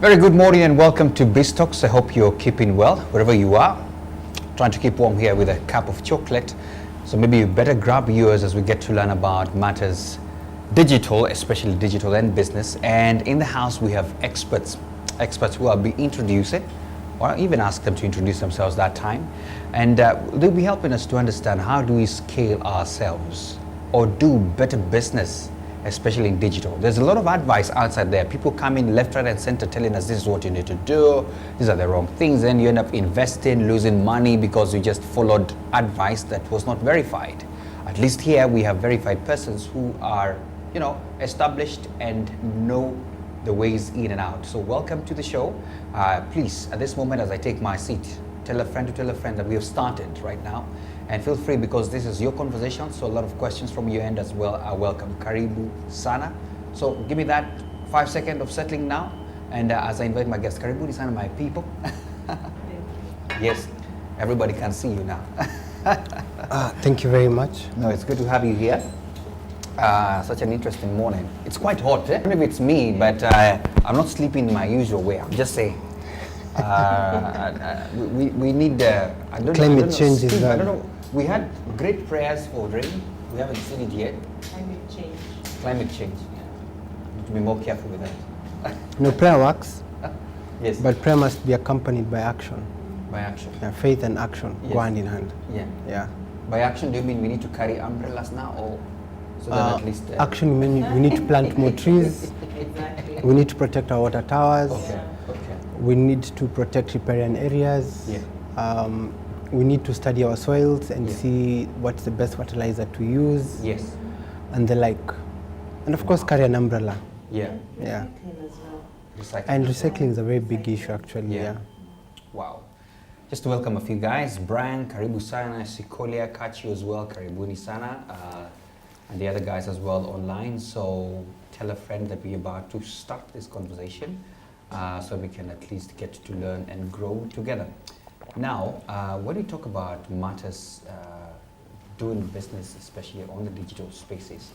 Very good morning and welcome to BizTalks. I hope you're keeping well wherever you are. Trying to keep warm here with a cup of chocolate. So maybe you better grab yours as we get to learn about matters digital, especially digital and business. And in the house we have experts who I'll be introducing, or I'll even ask them to introduce themselves that time. And they'll be helping us to understand how do we scale ourselves or do better business, especially in digital. There's a lot of advice outside there. People come in left, right, and center telling us this is what you need to do. These are the wrong things. Then you end up investing, losing money because you just followed advice that was not verified. At least here we have verified persons who are, established and know the ways in and out. So welcome to the show. Please, at this moment as I take my seat, tell a friend to tell a friend that we have started right now. And feel free, because this is your conversation, so a lot of questions from your end as well are welcome. Karibu sana. So give me that 5 seconds of settling now. And as I invite my guests, Karibu sana, my people. Yes, everybody can see you now. Thank you very much. No, it's good to have you here. Such an interesting morning. It's quite hot. Maybe it's me, but I'm not sleeping in my usual way. I'm just saying. We need climate change is I don't know. We had great prayers for rain. We haven't seen it yet. Climate change. Need to be more careful with that. No, prayer works. Yes. But prayer must be accompanied by action. By action. Yeah, faith and action go hand in hand. Yeah. By action, do you mean we need to carry umbrellas now, or so that at least? Action means we need to plant more trees. Exactly. We need to protect our water towers. Okay. We need to protect riparian areas. Yeah. We need to study our soils and Yeah. see what's the best fertilizer to use. Yes. And the like. And of course, carry an umbrella. Yeah. Yeah. Recycling as well. Recycling. And recycling is a very big issue, actually. Yeah. Wow. Just to welcome a few guys. Brian, Karibu sana. Sikolia, catch you as well. Karibuni sana. And the other guys as well online. So tell a friend that we're about to start this conversation. So we can at least get to learn and grow together. Now, when we talk about matters doing business, especially on the digital spaces,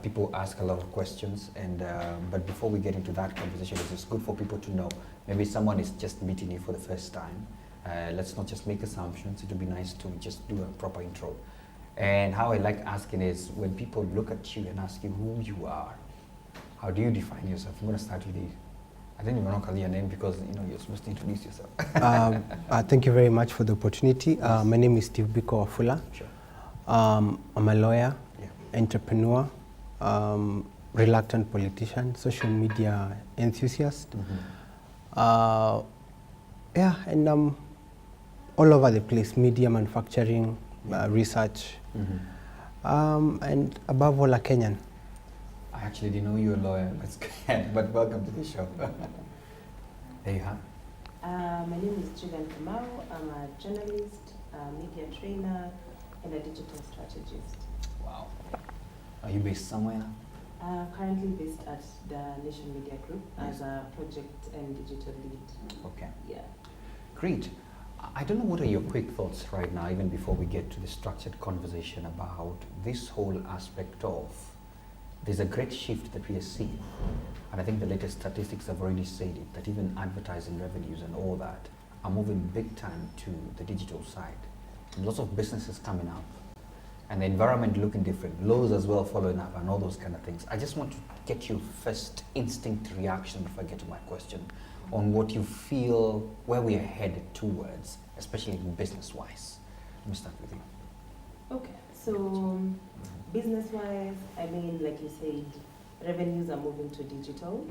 people ask a lot of questions. And but before we get into that conversation, it's good for people to know. Maybe someone is just meeting you for the first time. Let's not just make assumptions. It would be nice to just do a proper intro. And how I like asking is when people look at you and ask you who you are, how do you define yourself? I'm going to start with you. I didn't even call your name because you're supposed to introduce yourself. Thank you very much for the opportunity. My name is Steve Biko Wafula. Sure. I'm a lawyer, Yeah. entrepreneur, reluctant politician, social media enthusiast. And I'm all over the place: media, manufacturing, research, and above all, a Kenyan. I actually didn't know you were a lawyer. That's good. But welcome to the show. There you have. My name is Julian Kamau. I'm a journalist, a media trainer, and a digital strategist. Wow. Are you based somewhere? Currently based at the Nation Media Group as a project and digital lead. Okay. Yeah. Great. I don't know what are your quick thoughts right now, even before we get to the structured conversation about this whole aspect of there's a great shift that we are seeing. And I think the latest statistics have already said it, that even advertising revenues and all that are moving big time to the digital side. And lots of businesses coming up. And the environment looking different. Laws as well following up and all those kind of things. I just want to get your first instinct reaction before I get to my question on what you feel, where we are headed towards, especially business-wise. Let me start with you. Okay. So business-wise, I mean, like you said, revenues are moving to digital.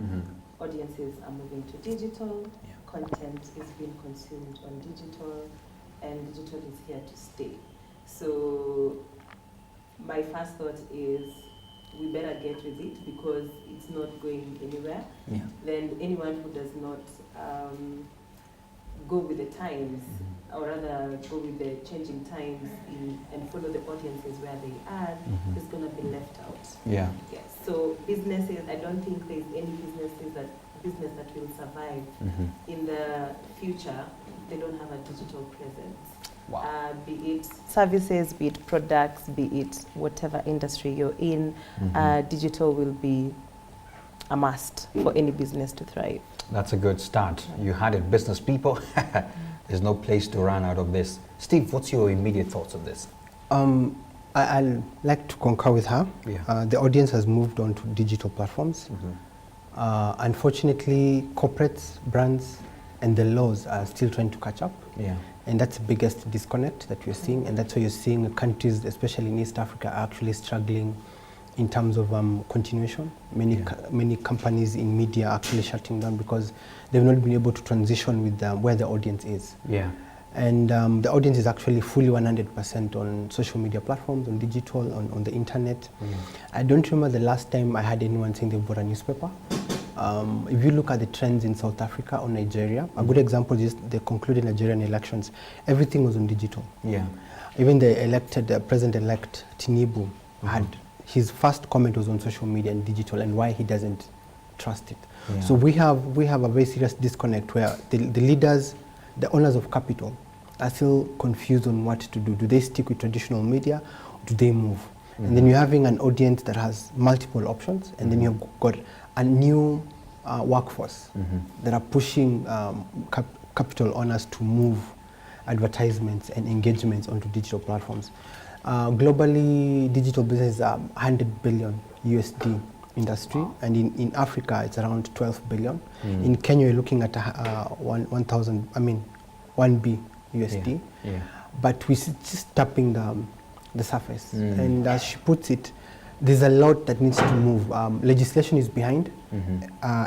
Audiences are moving to digital. Yeah. Content is being consumed on digital, and digital is here to stay. So my first thought is we better get with it because it's not going anywhere. Yeah. Then anyone who does not go with the times, or rather go with the changing times and follow the audiences where they are, is going to be left out. Yeah. Yes. So businesses, I don't think there's any business that will survive in the future. They don't have a digital presence. Wow. Be it services, be it products, be it whatever industry you're in, digital will be a must for any business to thrive. That's a good start. You had it, business people. There's no place to run out of this. Steve, what's your immediate thoughts on this? I'd like to concur with her. Yeah. The audience has moved on to digital platforms. Unfortunately, corporates, brands, and the laws are still trying to catch up. Yeah. And that's the biggest disconnect that we're seeing. And that's why you're seeing countries, especially in East Africa, are actually struggling in terms of continuation. Many companies in media are actually shutting down because they've not been able to transition with where the audience is. Yeah. And the audience is actually fully 100% on social media platforms, on digital, on the internet. I don't remember the last time I had anyone saying they bought a newspaper. If you look at the trends in South Africa or Nigeria, a good example is the concluded Nigerian elections. Everything was on digital. Yeah. Even the elected president-elect Tinubu had his first comment was on social media and digital, and why he doesn't trust it. Yeah. So we have a very serious disconnect where the leaders, the owners of capital, are still confused on what to do. Do they stick with traditional media, or do they move? And then you're having an audience that has multiple options, and then you've got a new workforce that are pushing capital owners to move advertisements and engagements onto digital platforms. Globally, digital business is a $100 billion USD industry, and in Africa it's around 12 billion. In Kenya, you're looking at 1 B USD. Yeah. But we're just tapping the surface. And as she puts it, there's a lot that needs to move. Legislation is behind.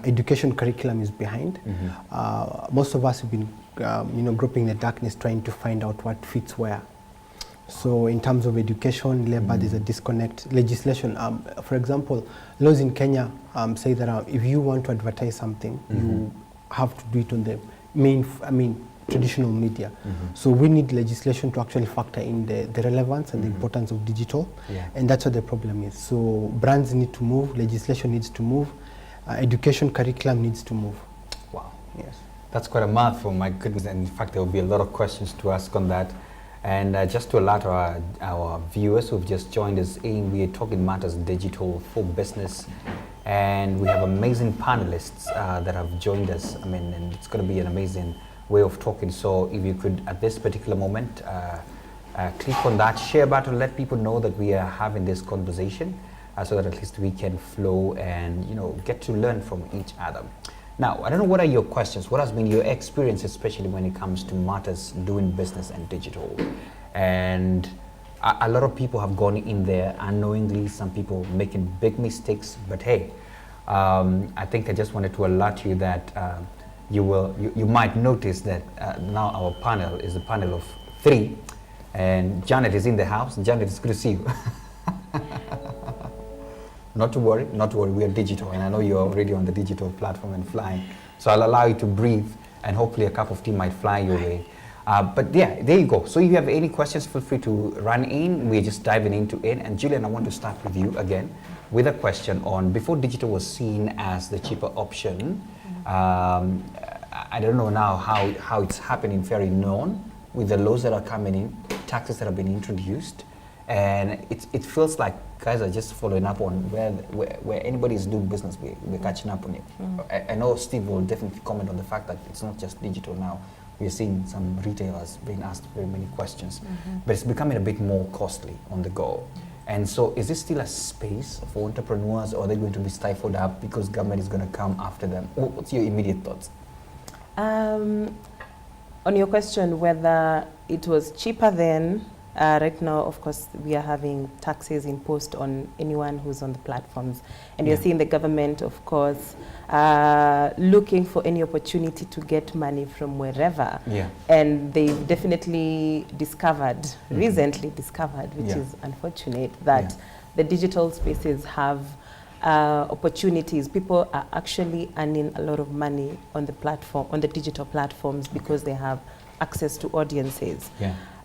Education curriculum is behind. Most of us have been, groping the darkness, trying to find out what fits where. So in terms of education, labor, there's a disconnect. Legislation, for example, laws in Kenya say that if you want to advertise something, you have to do it on the traditional media. So we need legislation to actually factor in the relevance and the importance of digital. And that's what the problem is. So brands need to move, legislation needs to move, education curriculum needs to move. Wow. Yes. That's quite a mouthful, my goodness. And in fact, there will be a lot of questions to ask on that. And just to alert our viewers who've just joined us in, we are talking matters digital for business. And we have amazing panelists that have joined us. And it's going to be an amazing way of talking. So if you could, at this particular moment, click on that share button, let people know that we are having this conversation so that at least we can flow and, get to learn from each other. Now, I don't know, what are your questions? What has been your experience, especially when it comes to matters doing business and digital? And a lot of people have gone in there unknowingly, some people making big mistakes, but hey, I think I just wanted to alert you that you might notice that now our panel is a panel of 3, and Janet is in the house. Janet, it's good to see you. Not to worry, we are digital, and I know you're already on the digital platform and flying. So I'll allow you to breathe, and hopefully a cup of tea might fly your way. But yeah, there you go. So if you have any questions, feel free to run in. We're just diving into it. And Julian, I want to start with you again with a question on, before digital was seen as the cheaper option, I don't know now how it's happening very known with the laws that are coming in, taxes that have been introduced. And it feels like guys are just following up on where anybody is doing business, we're catching up on it. I know Steve will definitely comment on the fact that it's not just digital now. We're seeing some retailers being asked very many questions, but it's becoming a bit more costly on the go. And so is this still a space for entrepreneurs, or are they going to be stifled up because government is going to come after them? What's your immediate thoughts? On your question whether it was cheaper then, right now, of course, we are having taxes imposed on anyone who's on the platforms. And you're seeing the government, of course, looking for any opportunity to get money from wherever. And they've definitely discovered, recently discovered, which is unfortunate, that the digital spaces have opportunities. People are actually earning a lot of money on the platform, on the digital platforms, because they have access to audiences.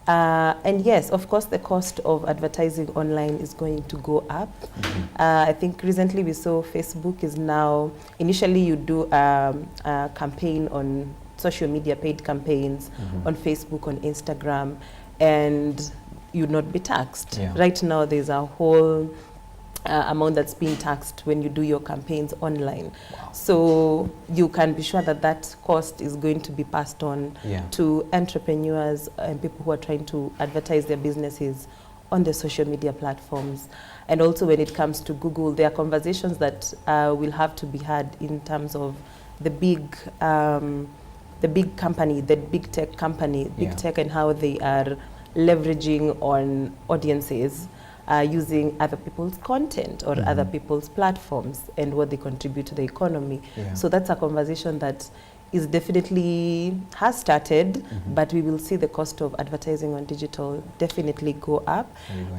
And yes, of course, the cost of advertising online is going to go up. I think recently we saw Facebook is now, initially you do a campaign on social media, paid campaigns on Facebook, on Instagram, and you'd not be taxed. Right now there's a whole amount that's being taxed when you do your campaigns online. Wow. So you can be sure that that cost is going to be passed on Yeah. to entrepreneurs and people who are trying to advertise their businesses on the social media platforms. And also when it comes to Google, there are conversations that will have to be had in terms of the big company, the big tech company, big Yeah. tech, and how they are leveraging on audiences using other people's content or other people's platforms and what they contribute to the economy. Yeah. So that's a conversation that is definitely has started, but we will see the cost of advertising on digital definitely go up.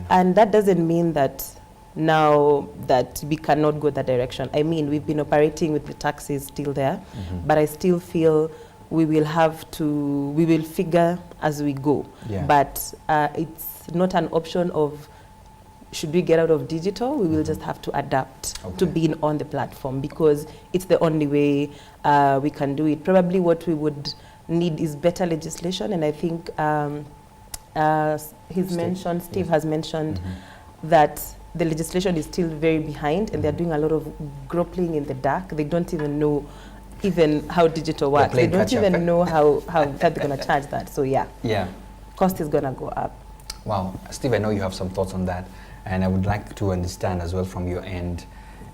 And that doesn't mean that now that we cannot go that direction. I mean, we've been operating with the taxes still there, but I still feel we will figure as we go. Yeah. But it's not an option of should we get out of digital, we will just have to adapt to being on the platform, because it's the only way we can do it. Probably what we would need is better legislation, and I think Steve has mentioned that the legislation is still very behind, and they're doing a lot of groping in the dark. They don't even know how digital works. They don't even know how they're going to charge that. So yeah, cost is going to go up. Wow. Steve, I know you have some thoughts on that, and I would like to understand as well from your end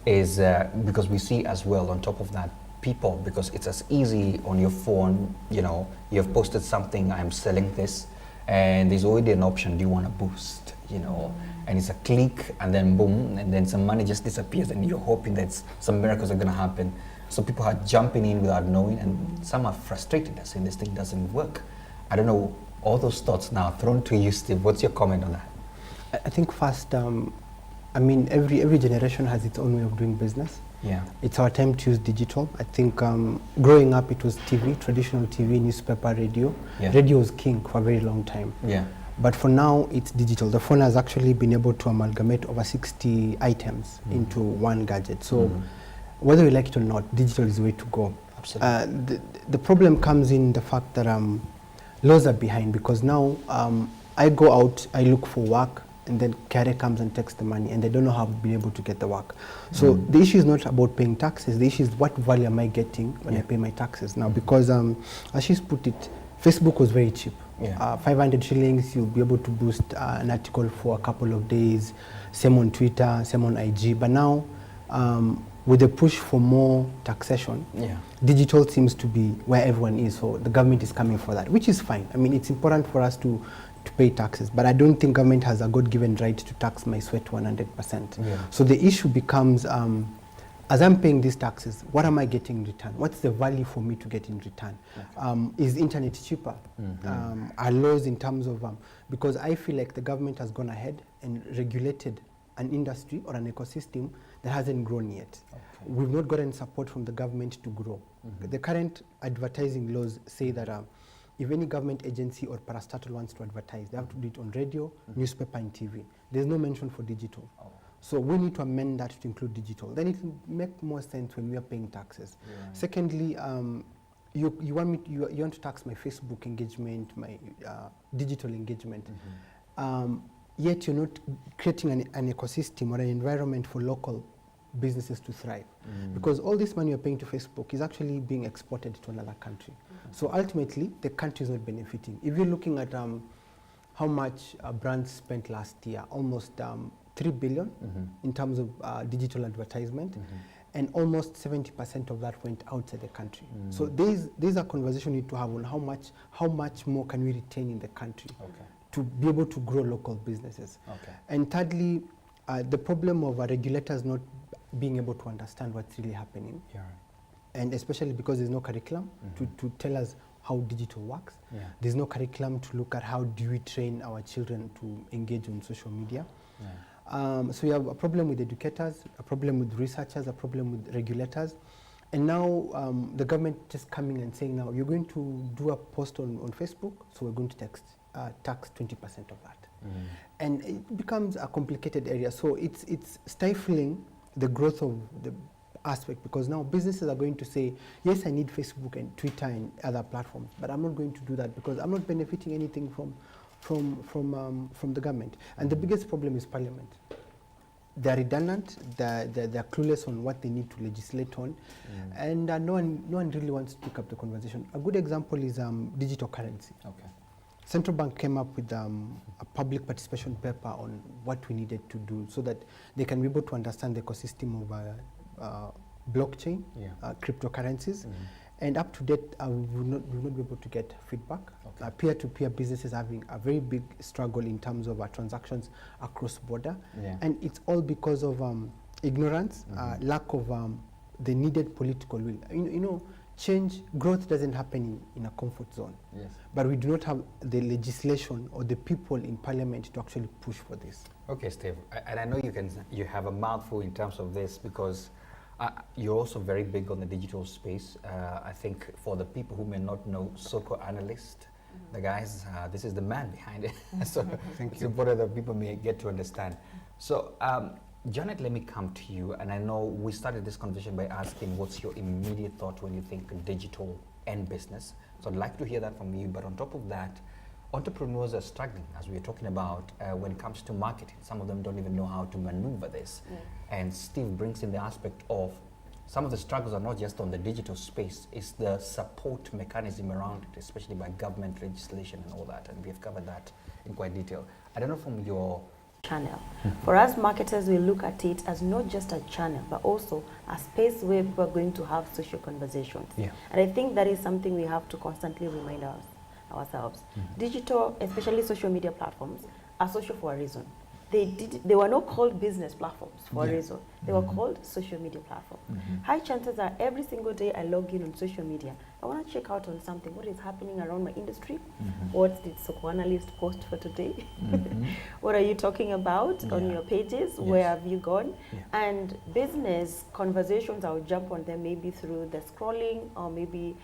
is because we see as well on top of that people, because it's as easy on your phone, you know, you've posted something, I'm selling this, and there's already an option, do you want to boost, you know, and it's a click and then boom, and then some money just disappears and you're hoping that some miracles are going to happen. So people are jumping in without knowing, and some are frustrated and saying this thing doesn't work. I don't know, all those thoughts now thrown to you, Steve. What's your comment on that? I think first, I mean, every generation has its own way of doing business. Yeah. It's our time to use digital. I think growing up, it was TV, traditional TV, newspaper, radio. Yeah. Radio was king for a very long time. Yeah. But for now, it's digital. The phone has actually been able to amalgamate over 60 items into one gadget. So whether we like it or not, digital is the way to go. Absolutely. The problem comes in the fact that laws are behind, because now I go out, I look for work, and then Kare comes and takes the money, and they don't know how to be able to get the work. So the issue is not about paying taxes. The issue is what value am I getting when I pay my taxes now? Because as she's put it, Facebook was very cheap. 500 shillings, you'll be able to boost an article for a couple of days. Same on Twitter, same on IG. But now, with the push for more taxation, digital seems to be where everyone is. So the government is coming for that, which is fine. I mean, it's important for us to pay taxes, but I don't think government has a God-given right to tax my sweat 100%. So the issue becomes, as I'm paying these taxes, what am I getting in return? What's the value for me to get in return? Is internet cheaper? Are laws in terms of, because I feel like the government has gone ahead and regulated an industry or an ecosystem that hasn't grown yet. We've not gotten support from the government to grow. The current advertising laws say that if any government agency or parastatal wants to advertise, they have to do it on radio, newspaper, and TV. There's no mention for digital. So we need to amend that to include digital. Then it will make more sense when we are paying taxes. Secondly, you want to tax my Facebook engagement, my digital engagement. Yet you're not creating an ecosystem or an environment for local businesses to thrive. Because all this money you're paying to Facebook is actually being exported to another country. So ultimately, the country is not benefiting. If you're looking at how much brands spent last year, almost 3 billion in terms of digital advertisement, and almost 70% of that went outside the country. So there's a conversation we need to have on how much more can we retain in the country to be able to grow local businesses. And thirdly, the problem of regulators not being able to understand what's really happening, and especially because there's no curriculum to tell us how digital works. There's no curriculum to look at how do we train our children to engage on social media. So we have a problem with educators, a problem with researchers, a problem with regulators. And now the government just coming and saying, now you're going to do a post on Facebook, so we're going to tax 20% of that. And it becomes a complicated area. So it's stifling the growth of the aspect, because now businesses are going to say, yes, I need Facebook and Twitter and other platforms, but I'm not going to do that because I'm not benefiting anything from the government. And the biggest problem is Parliament. they're redundant, they're clueless on what they need to legislate on, and no one really wants to pick up the conversation. A good example is digital currency. Okay. Central Bank came up with a public participation paper on what we needed to do so that they can be able to understand the ecosystem of blockchain, cryptocurrencies, and up to date, we will not be able to get feedback. Okay. Peer-to-peer businesses having a very big struggle in terms of transactions across border, and it's all because of ignorance, lack of the needed political will. You know, growth doesn't happen in a comfort zone. Yes. But we do not have the legislation or the people in parliament to actually push for this. Okay, Steve, and I know you have a mouthful in terms of this because you're also very big on the digital space. I think for the people who may not know Soko Analyst, the guys, this is the man behind it. So it's important that people may get to understand. So, Janet, let me come to you, and I know we started this conversation by asking what's your immediate thought when you think digital and business. So I'd like to hear that from you, but on top of that, entrepreneurs are struggling, as we were talking about, when it comes to marketing. Some of them don't even know how to maneuver this. And Steve brings in the aspect of some of the struggles are not just on the digital space, it's the support mechanism around it, especially by government legislation and all that, and we have covered that in quite detail. I don't know from your channel. For us marketers, we look at it as not just a channel, but also a space where people are going to have social conversations. And I think that is something we have to constantly remind ourselves. Digital, especially social media platforms, are social for a reason. They were not called business platforms for a reason. They were called social media platforms. High chances are every single day I log in on social media, I want to check out on something, what is happening around my industry, what did Soko Analyst post for today, what are you talking about on your pages, where have you gone, and business conversations, I'll jump on them maybe through the scrolling or maybe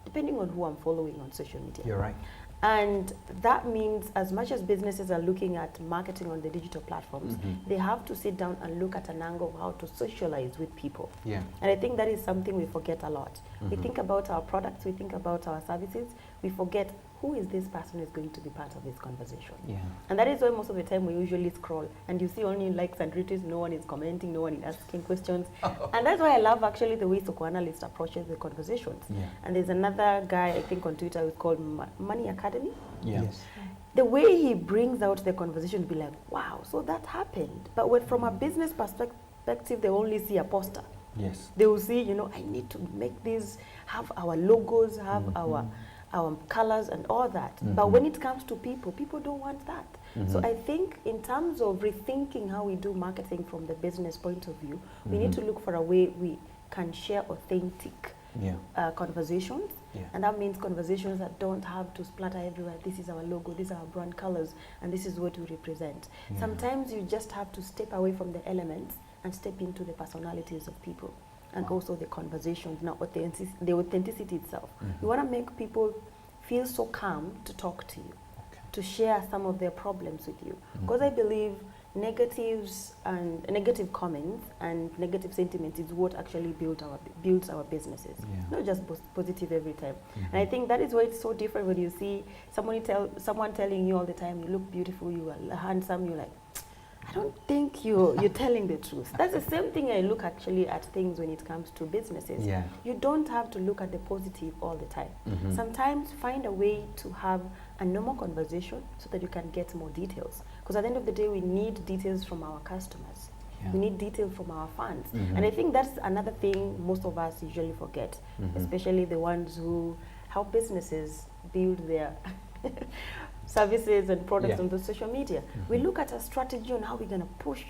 depending on who I'm following on social media. You're right. And that means as much as businesses are looking at marketing on the digital platforms, they have to sit down and look at an angle of how to socialize with people. And I think that is something we forget a lot. We think about our products, we think about our services, we forget who is this person who's going to be part of this conversation. And that is why most of the time we usually scroll and you see only likes and retweets, no one is commenting, no one is asking questions. And that's why I love actually the way Soko Analyst approaches the conversations. And there's another guy I think on Twitter who's called Money Academy. The way he brings out the conversation, be like, wow, so that happened. But when, from a business perspective, they only see a poster. They will see, you know, I need to make this, have our logos, have our colors and all that. But when it comes to people, people don't want that. So I think in terms of rethinking how we do marketing from the business point of view, we need to look for a way we can share authentic conversations. And that means conversations that don't have to splatter everywhere. This is our logo, these are our brand colors, and this is what we represent. Sometimes you just have to step away from the elements and step into the personalities of people. And also the conversations, not the authenticity itself. You want to make people feel so calm to talk to you, to share some of their problems with you. Because I believe negatives and negative comments and negative sentiments is what actually builds our businesses, not just positive every time. And I think that is why it's so different when you see someone telling you all the time, you look beautiful, you are handsome, you're like, I don't think you're telling the truth. That's the same thing I look actually at things when it comes to businesses. You don't have to look at the positive all the time. Sometimes find a way to have a normal conversation so that you can get more details. Because at the end of the day, we need details from our customers. We need details from our fans. And I think that's another thing most of us usually forget, especially the ones who help businesses build their services and products on the social media. We look at a strategy on how we're going to push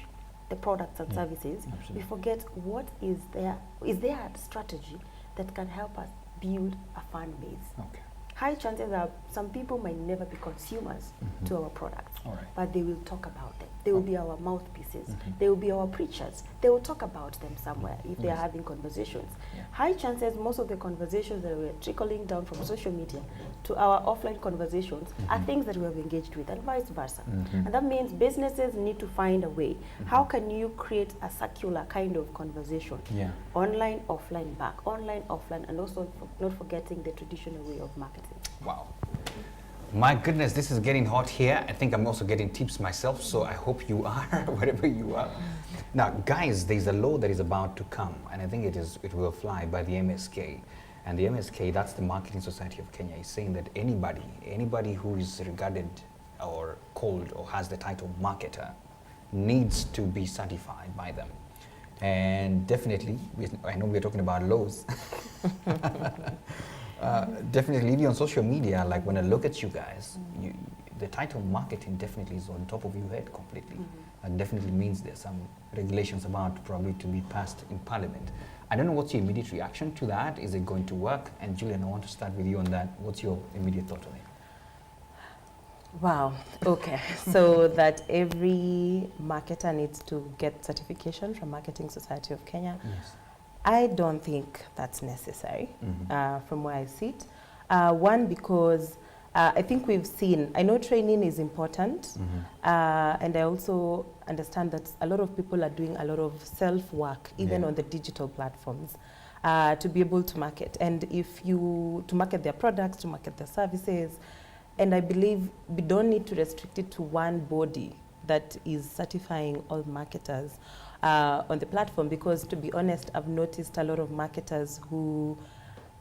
the products and services. We forget what is there a strategy that can help us build a fan base. High chances are some people might never be consumers to our products, but they will talk about them. They will be our mouthpieces. They will be our preachers. They will talk about them somewhere if they are having conversations. High chances most of the conversations that we're trickling down from social media to our offline conversations are things that we have engaged with, and vice versa. And that means businesses need to find a way. How can you create a circular kind of conversation? Online, offline, back. Online, offline, and also not forgetting the traditional way of marketing. Wow. My goodness, this is getting hot here. I think I'm also getting tips myself, so I hope you are, wherever you are. Now, guys, there's a law that is about to come, and I think it will fly by the MSK. And the MSK, that's the Marketing Society of Kenya, is saying that anybody who is regarded or called or has the title marketer needs to be certified by them. And definitely, I know we're talking about laws. Definitely, even on social media, like when I look at you guys, the title marketing definitely is on top of your head completely. That definitely means there's some regulations about probably to be passed in Parliament. I don't know what's your immediate reaction to that. Is it going to work? And Julian, I want to start with you on that. What's your immediate thought on it? Wow, okay. So that every marketer needs to get certification from Marketing Society of Kenya. Yes. I don't think that's necessary from where I sit. One, because I think we've seen, I know training is important, and I also understand that a lot of people are doing a lot of self-work, even on the digital platforms, to be able to market. And to market their products, to market their services. And I believe we don't need to restrict it to one body that is certifying all marketers on the platform, because to be honest, I've noticed a lot of marketers who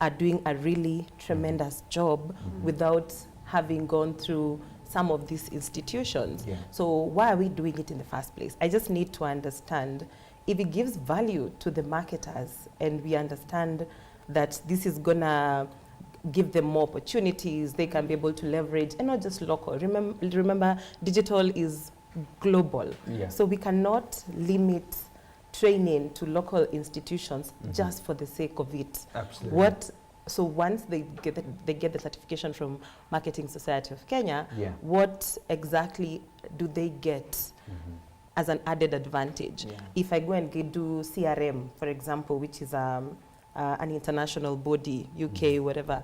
are doing a really tremendous job without having gone through some of these institutions. Yeah. So why are we doing it in the first place? I just need to understand if it gives value to the marketers and we understand that this is gonna give them more opportunities, they can be able to leverage, and not just local. Remember, digital is global. Yeah. So we cannot limit training to local institutions just for the sake of it. Absolutely. So once they get the certification from Marketing Society of Kenya, what exactly do they get as an added advantage? Yeah. If I go and do CRM, for example, which is an international body, UK, whatever,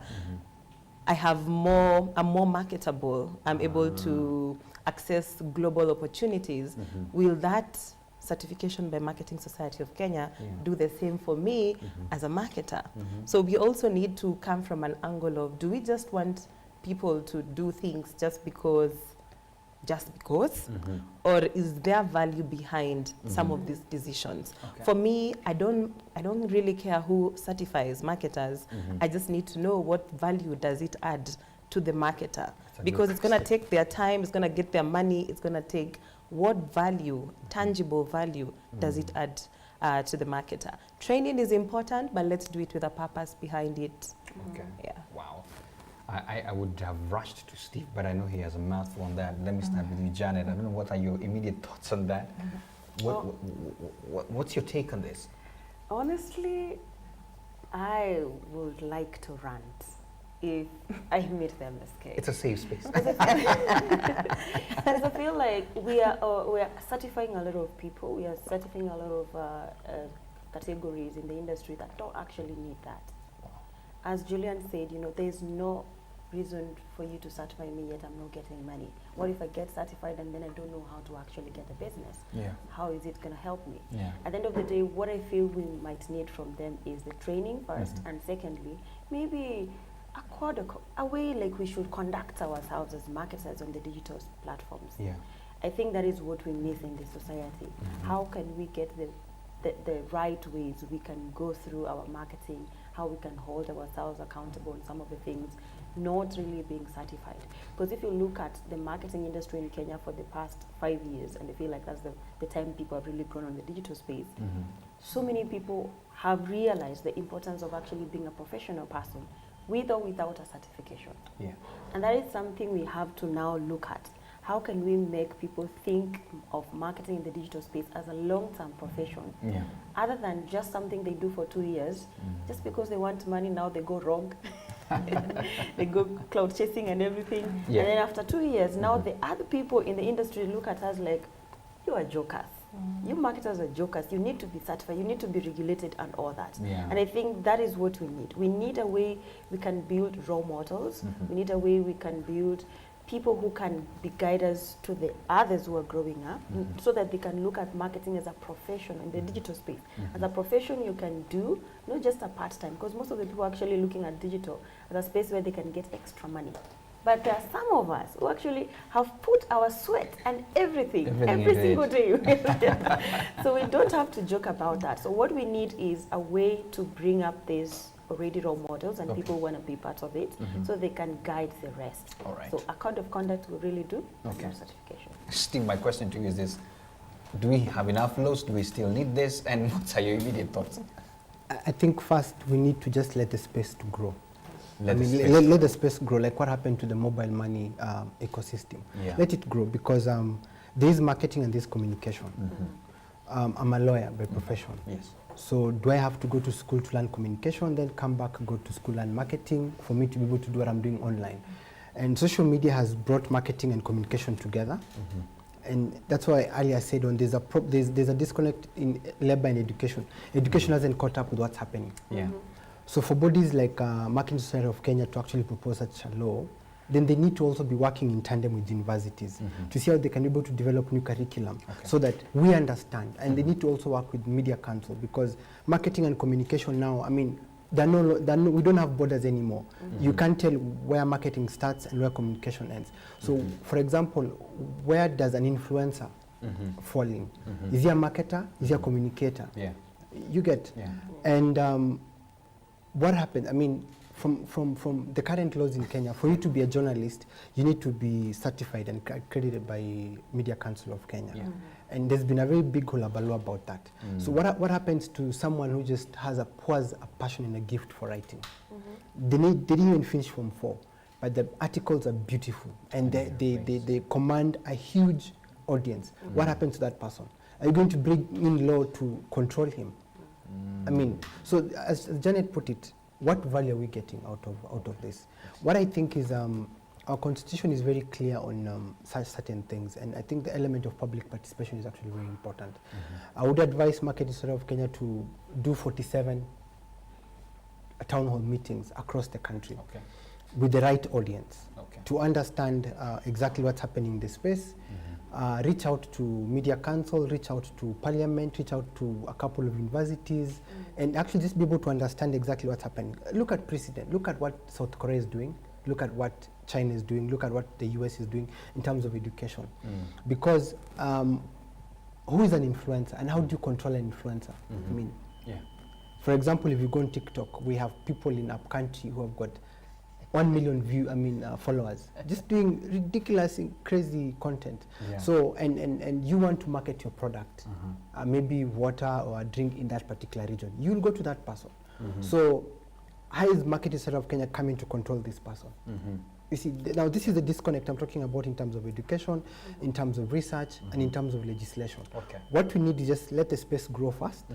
I'm more marketable, I'm able to access global opportunities. Will that certification by Marketing Society of Kenya do the same for me as a marketer? So we also need to come from an angle of, do we just want people to do things just because? Or is there value behind some of these decisions? Okay. For me, I don't really care who certifies marketers. I just need to know what value does it add to the marketer, because it's going to take their time, it's going to get their money, it's going to take what value, tangible value, does it add to the marketer. Training is important, but let's do it with a purpose behind it. Okay. Yeah. Wow. I would have rushed to Steve, but I know he has a mouthful on that. Let me start with you, Janet. I don't know, what are your immediate thoughts on that? What's your take on this? Honestly, I would like to rant if I meet the MSK. It's a safe space. Because I feel like we are certifying a lot of people. We are certifying a lot of categories in the industry that don't actually need that. As Julian said, there's no reason for you to certify me yet I'm not getting money. What if I get certified and then I don't know how to actually get a business? Yeah. How is it going to help me? Yeah. At the end of the day, what I feel we might need from them is the training first, and secondly, maybe a way like we should conduct ourselves as marketers on the digital platforms. Yeah. I think that is what we miss in the society. How can we get the right ways we can go through our marketing, how we can hold ourselves accountable on some of the things, not really being certified. Because if you look at the marketing industry in Kenya for the past 5 years, and I feel like that's the time people have really grown on the digital space, so many people have realized the importance of actually being a professional person, with or without a certification. Yeah. And that is something we have to now look at. How can we make people think of marketing in the digital space as a long-term profession, other than just something they do for 2 years, just because they want money, now they go wrong. They go cloud chasing and everything. Yeah. And then after 2 years, now the other people in the industry look at us like, you are jokers. You marketers are jokers. You need to be certified. You need to be regulated and all that. Yeah. And I think that is what we need. We need a way we can build role models. We need a way we can build people who can be guiders to the others who are growing up, so that they can look at marketing as a profession in the digital space. As a profession you can do, not just a part-time, because most of the people are actually looking at digital as a space where they can get extra money. But there are some of us who actually have put our sweat and everything every into single it. day. So we don't have to joke about that. So what we need is a way to bring up these already role models, and people want to be part of it, so they can guide the rest. All right. So a code of conduct will really do Okay. certification. Steve, my question to you is this. Do we have enough laws? Do we still need this? And what are your immediate thoughts? I think first we need to just let the space to grow. Let the space let the space grow, like what happened to the mobile money ecosystem. Yeah. Let it grow, because there is marketing and there is communication. I'm a lawyer by profession. Yes. So do I have to go to school to learn communication, then come back, go to school and marketing for me to be able to do what I'm doing online? And social media has brought marketing and communication together. And that's why earlier I said there's a disconnect in labor and education. Education hasn't caught up with what's happening. Yeah. So for bodies like Marketing Society of Kenya to actually propose such a law, then they need to also be working in tandem with universities to see how they can be able to develop new curriculum so that we understand. And they need to also work with Media Council, because marketing and communication now, I mean, we don't have borders anymore. You can't tell where marketing starts and where communication ends. So, for example, where does an influencer fall in? Is he a marketer? Is he a communicator? Yeah. You get? Yeah. And what happened? I mean, from the current laws in Kenya, for you to be a journalist, you need to be certified and accredited by Media Council of Kenya. Yeah. And there's been a very big hullabaloo about that. So what happens to someone who just has a passion and a gift for writing? They didn't even finish Form 4, but the articles are beautiful and they command a huge audience. What happens to that person? Are you going to bring in law to control him? I mean, so as Janet put it, what value are we getting out of this? What I think is our constitution is very clear on such certain things, and I think the element of public participation is actually very important. I would advise Marketing Society of Kenya to do 47 town hall meetings across the country with the right audience to understand exactly what's happening in the space. Reach out to Media Council, reach out to Parliament, reach out to a couple of universities, and actually just be able to understand exactly what's happening. Look at precedent, look at what South Korea is doing, look at what China is doing, look at what the US is doing in terms of education. Because who is an influencer and how do you control an influencer? I mean, for example, if you go on TikTok, we have people in our country who have got 1 million followers, just doing ridiculous, crazy content. So, and you want to market your product, maybe water or a drink in that particular region, you'll go to that person. So, how is Marketing Society of Kenya coming to control this person? You see, now this is the disconnect I'm talking about in terms of education, in terms of research, and in terms of legislation. What we need is just let the space grow first.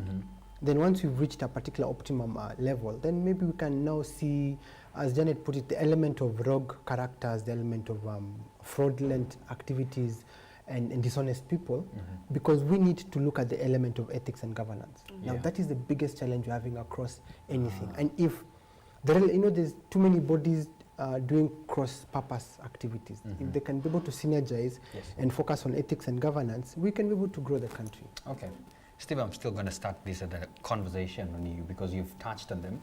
Then once we've reached a particular optimum level, then maybe we can now see, as Janet put it, the element of rogue characters, the element of fraudulent activities and dishonest people, because we need to look at the element of ethics and governance. Now that is the biggest challenge we're having across anything. And if there's too many bodies doing cross-purpose activities, if they can be able to synergize and focus on ethics and governance, we can be able to grow the country. Okay. Steve, I'm still going to start this at a conversation on you because you've touched on them,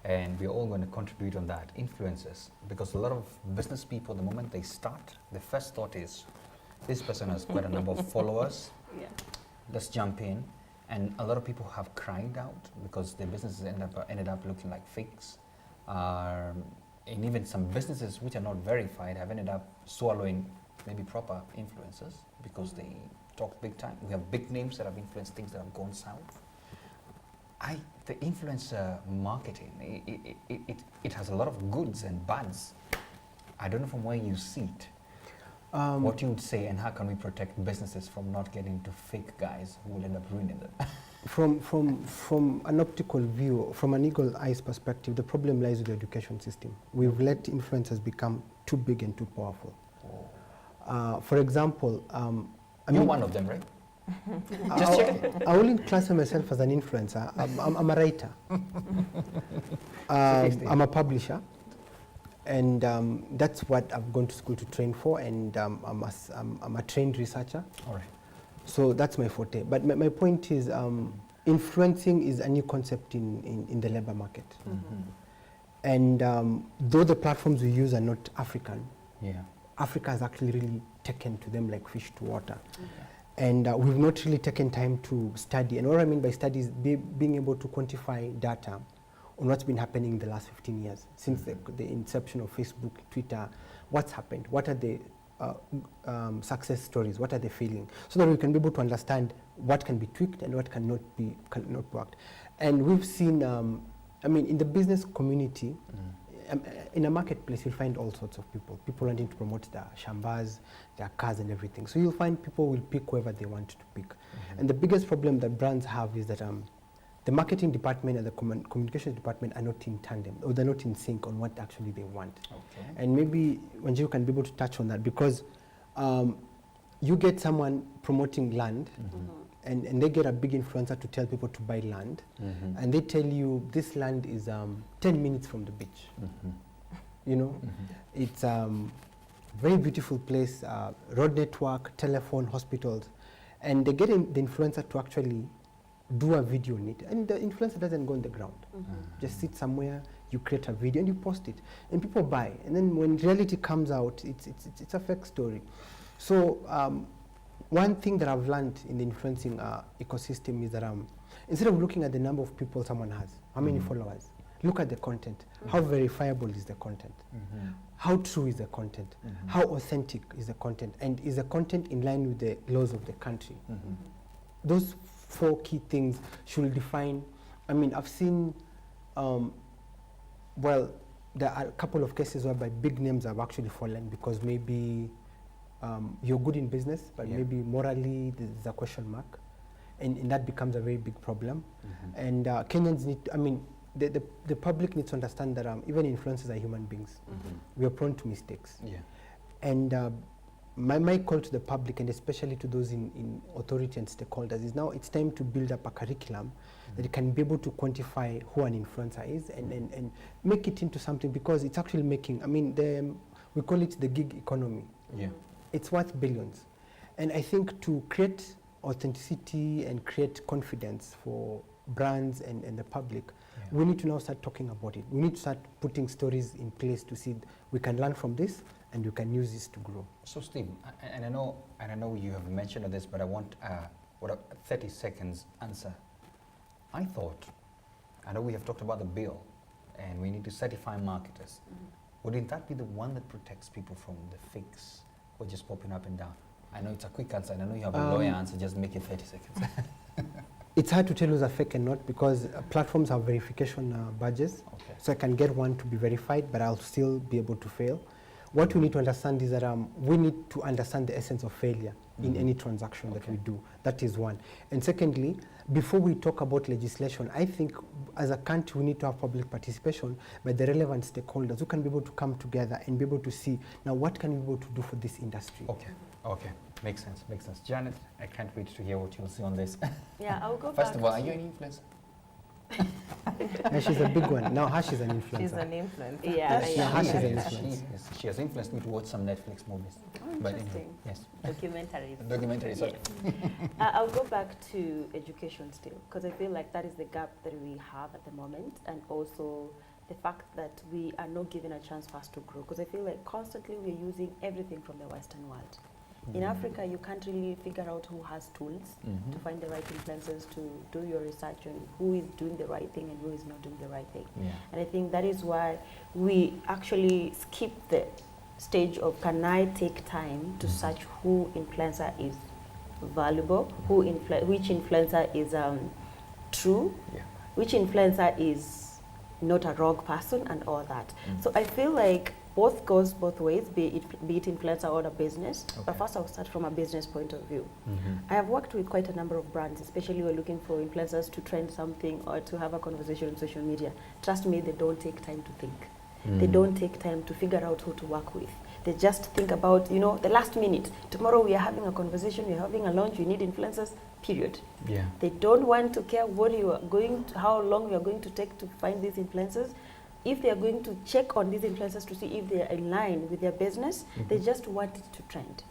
and we're all going to contribute on that. Influencers, because a lot of business people, the moment they start, the first thought is, this person has quite a number of followers, let's jump in. And a lot of people have cried out because their businesses ended up looking like fakes. And even some businesses which are not verified have ended up swallowing maybe proper influencers because they talk big time. We have big names that have influenced things that have gone south. The influencer marketing, it has a lot of goods and bads. I don't know from where you see it. What you would say, and how can we protect businesses from not getting into fake guys who will end up ruining them? From an optical view, from an eagle eyes perspective, the problem lies with the education system. We've let influencers become too big and too powerful. For example, You're one of them, right? Just checking. I wouldn't classify myself as an influencer. I'm a writer. I'm a publisher. And that's what I've gone to school to train for, and I'm a trained researcher. All right. So that's my forte. But my point is, influencing is a new concept in the labor market. And though the platforms we use are not African, Yeah. Africa has actually really taken to them like fish to water. And we've not really taken time to study. And what I mean by study is being able to quantify data on what's been happening in the last 15 years, since the inception of Facebook, Twitter, what's happened, what are the success stories, what are they failing, so that we can be able to understand what can be tweaked and what cannot work. And we've seen, I mean, in the business community, in a marketplace, you'll find all sorts of people wanting to promote their shambas, their cars and everything. So you'll find people will pick whoever they want to pick. And the biggest problem that brands have is that the marketing department and the communications department are not in tandem, or they're not in sync on what actually they want. Okay. And maybe Wanjiru can be able to touch on that, because you get someone promoting land, and they get a big influencer to tell people to buy land, and they tell you this land is 10 minutes from the beach. You know, it's very beautiful place, road network, telephone, hospitals, and they get the influencer to actually do a video on it, and the influencer doesn't go on the ground. Just sit somewhere, you create a video and you post it, and people buy. And then when reality comes out, it's a fake story. So one thing that I've learned in the influencing ecosystem is that instead of looking at the number of people someone has, how many followers, look at the content. How verifiable is the content? How true is the content? How authentic is the content? And is the content in line with the laws of the country? Those 4 key things should define. I mean, I've seen, well, there are a couple of cases whereby big names have actually fallen because maybe you're good in business, but maybe morally there's a question mark, and that becomes a very big problem. And Kenyans need, I mean, the public needs to understand that even influencers are human beings. We are prone to mistakes. And my call to the public, and especially to those in authority and stakeholders, is now it's time to build up a curriculum that can be able to quantify who an influencer is and make it into something, because it's actually making, I mean, we call it the gig economy. It's worth billions. And I think to create authenticity and create confidence for brands and the public, we need to now start talking about it. We need to start putting stories in place to see we can learn from this and we can use this to grow. So Steve, and I know you have mentioned this, but I want a 30 seconds answer. I know we have talked about the bill and we need to certify marketers. Wouldn't that be the one that protects people from the fakes who are just popping up and down? I know it's a quick answer, and I know you have a lawyer answer, just make it 30 seconds. It's hard to tell who's a fake and not, because platforms have verification badges. So I can get one to be verified, but I'll still be able to fail. What we need to understand is that we need to understand the essence of failure in any transaction that we do. That is one. And secondly, before we talk about legislation, I think as a country we need to have public participation by the relevant stakeholders who can be able to come together and be able to see, now what can we be able to do for this industry? Okay. Makes sense. Janet, I can't wait to hear what you'll see on this. Yeah, I'll go First of all, are you an influencer? And she's a big one. Now Hash is an influencer. She's an influencer. Yeah, Hash is an influencer. She has influenced me to watch some Netflix movies. Oh, interesting. Yes. Documentaries. Sorry. I'll go back to education still, because I feel like that is the gap that we have at the moment, and also the fact that we are not given a chance for us to grow, because I feel like constantly we're using everything from the Western world. In Africa, you can't really figure out who has tools to find the right influencers, to do your research on who is doing the right thing and who is not doing the right thing. And I think that is why we actually skip the stage of, can I take time to search who influencer is valuable, which influencer is true, which influencer is not a rogue person, and all that. So I feel like both goes both ways, be it influencer or a business. But first I'll start from a business point of view. I have worked with quite a number of brands, especially when looking for influencers to trend something or to have a conversation on social media. Trust me, they don't take time to think. They don't take time to figure out who to work with. They just think about, the last minute. Tomorrow we are having a conversation, we are having a launch, you need influencers, period. They don't want to care what you are going to, how long you are going to take to find these influencers. If they are going to check on these influencers to see if they are in line with their business, they just want it to trend.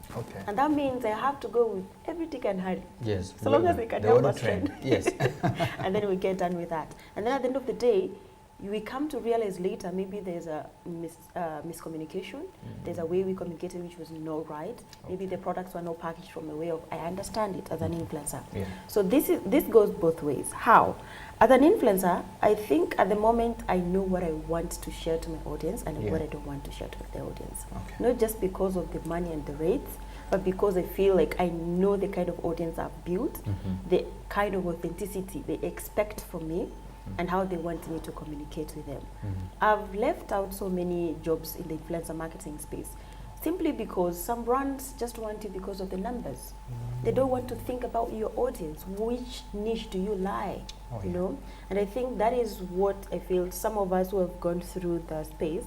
And that means I have to go with every tick and hurry. Yes. So long as they can help us trend. Yes. And then we get done with that. And then at the end of the day, we come to realize later maybe there's a miscommunication. There's a way we communicated which was not right. Maybe the products were not packaged from a way of, I understand it as an influencer. Yeah. So this goes both ways. How? As an influencer, I think at the moment I know what I want to share to my audience and what I don't want to share to the audience. Okay. Not just because of the money and the rates, but because I feel like I know the kind of audience I've built, the kind of authenticity they expect from me, and how they want me to communicate with them. I've left out so many jobs in the influencer marketing space simply because some brands just want you because of the numbers. They don't want to think about your audience. Which niche do you lie? You know? And I think that is what I feel some of us who have gone through the space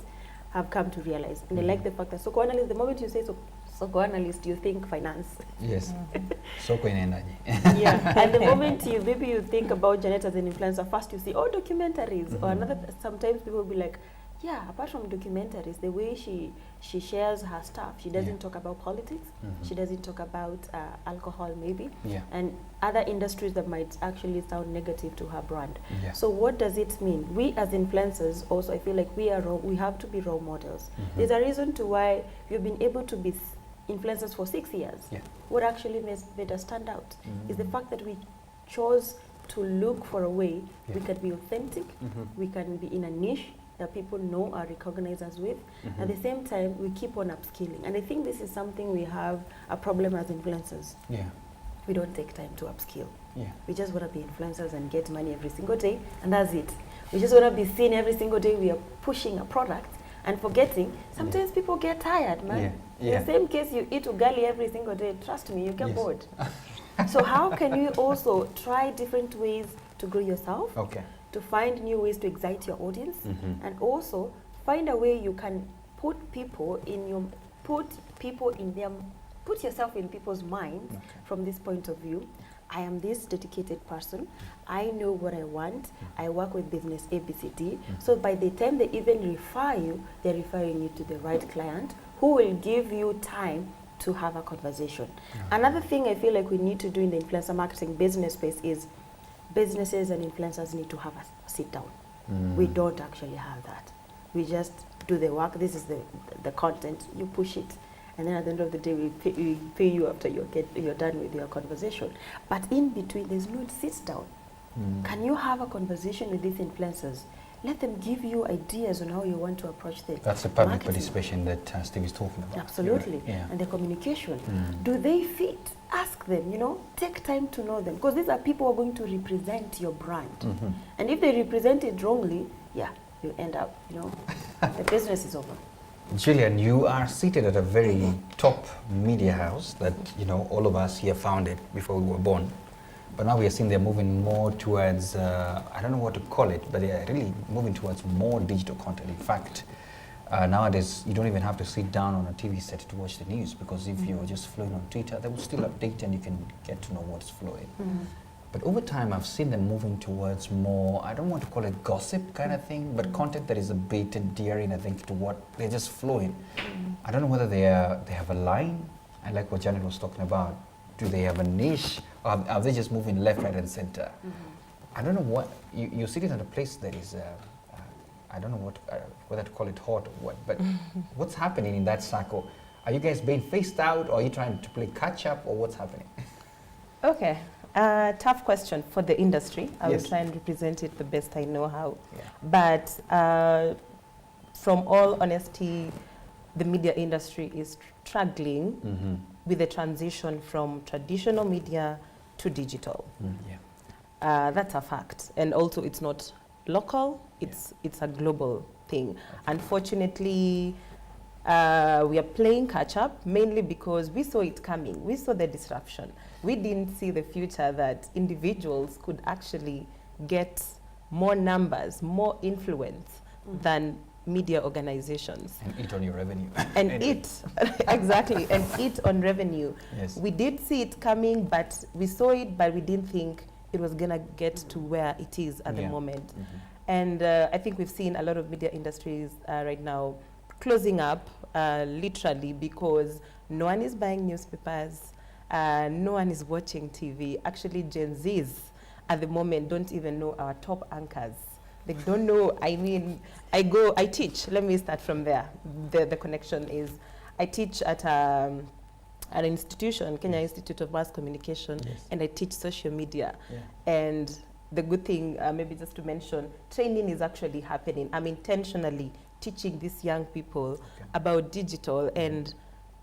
have come to realize. And I like the fact that Soko Analyst, the moment you say Soko Analyst, you think finance. Yes. Soko inaendaje? Yeah. And the moment you think about Janet as an influencer, first you see, documentaries. Or another, sometimes people will be like, yeah, apart from documentaries, the way she shares her stuff, she doesn't talk about politics, she doesn't talk about alcohol maybe, and other industries that might actually sound negative to her brand. So what does it mean? We as influencers also, I feel like we have to be role models. There's a reason to why we've been able to be influencers for 6 years. What actually made us stand out is the fact that we chose to look for a way we can be authentic, we can be in a niche that people know or recognize us with. At the same time, we keep on upskilling. And I think this is something we have a problem as influencers. We don't take time to upskill. We just want to be influencers and get money every single day, and that's it. We just want to be seen every single day. We are pushing a product and forgetting. Sometimes people get tired, man. In the same case, you eat ugali every single day. Trust me, you get bored. So how can you also try different ways to grow yourself? To find new ways to excite your audience, and also find a way you can put yourself in people's minds from this point of view. I am this dedicated person. I know what I want. I work with business ABCD. So by the time they even refer you, they're referring you to the right client who will give you time to have a conversation. Another thing I feel like we need to do in the influencer marketing business space is businesses and influencers need to have a sit down. We don't actually have that. We just do the work. This is the content. You push it, and then at the end of the day, we pay you after you're done with your conversation. But in between, there's no sit down. Can you have a conversation with these influencers? Let them give you ideas on how you want to approach the That's the public marketing. participation that Steve is talking about. Absolutely. And the communication. Do they fit? Ask them, take time to know them. Because these are people who are going to represent your brand. And if they represent it wrongly, you end up, the business is over. Gillian, you are seated at a very top media house that, all of us here founded before we were born. But now we are seeing they're moving more towards, I don't know what to call it, but they are really moving towards more digital content. In fact, nowadays, you don't even have to sit down on a TV set to watch the news, because if you're just flowing on Twitter, they will still update and you can get to know what's flowing. But over time, I've seen them moving towards more, I don't want to call it gossip kind of thing, but content that is a bit daring, I think, to what they're just flowing. I don't know whether they have a line. I like what Janet was talking about. Do they have a niche? Or are they just moving left, right, and center? I don't know what, you're sitting at a place that is, I don't know whether to call it hot or what, but what's happening in that circle? Are you guys being phased out, or are you trying to play catch up, or what's happening? Okay, tough question for the industry. I will try and represent it the best I know how. But from all honesty, the media industry is struggling with the transition from traditional media to digital. That's a fact. And also it's not local, it's a global thing. Unfortunately, we are playing catch up, mainly because we saw it coming. We saw the disruption. We didn't see the future that individuals could actually get more numbers, more influence than media organizations. And eat on your revenue. And eat, exactly, and eat on revenue. We did see it coming, but we saw it, but we didn't think it was gonna get to where it is at the moment. And I think we've seen a lot of media industries right now closing up, literally, because no one is buying newspapers, no one is watching TV. Actually, Gen Zs at the moment don't even know our top anchors They don't know. I mean, I teach. Let me start from there. The connection is, I teach at an institution, Kenya Institute of Mass Communication, and I teach social media. And the good thing, maybe just to mention, training is actually happening. I'm intentionally teaching these young people about digital, and